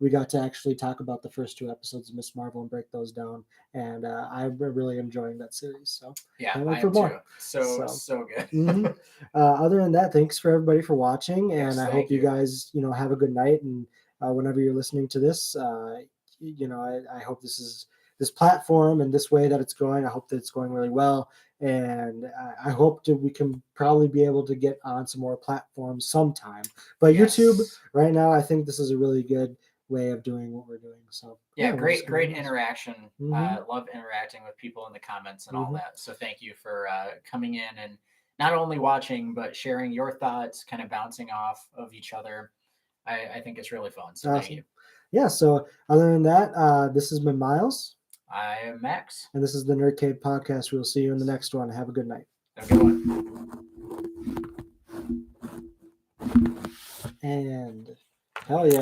we got to actually talk about the first two episodes of Miss Marvel and break those down. And I'm really enjoying that series. So Yeah, can't wait I for am too. more. So So so hmm good. other than that, thanks for everybody for watching. And Yes, I hope thank you you. guys, have a good night. And whenever you're listening to this, I hope this platform and this way that it's going, I hope that it's going really well. And I hope that we can probably be able to get on some more platforms sometime. But YouTube Yes. right now, I think this is a really good way of doing what we're doing. So Yeah, yeah, we're just gonna great do this. interaction. Mm-hmm. Love interacting with people in the comments and all Mm-hmm. that. So thank you for coming in and not only watching but sharing your thoughts, kind of bouncing off of each other. I think it's really fun. So thank you. Awesome. Yeah. So other than that, this has been Miles. I am Max. And this is the Nerd Cave podcast. We'll see you in the next one. Have a good night. Have a good one. And hell yeah.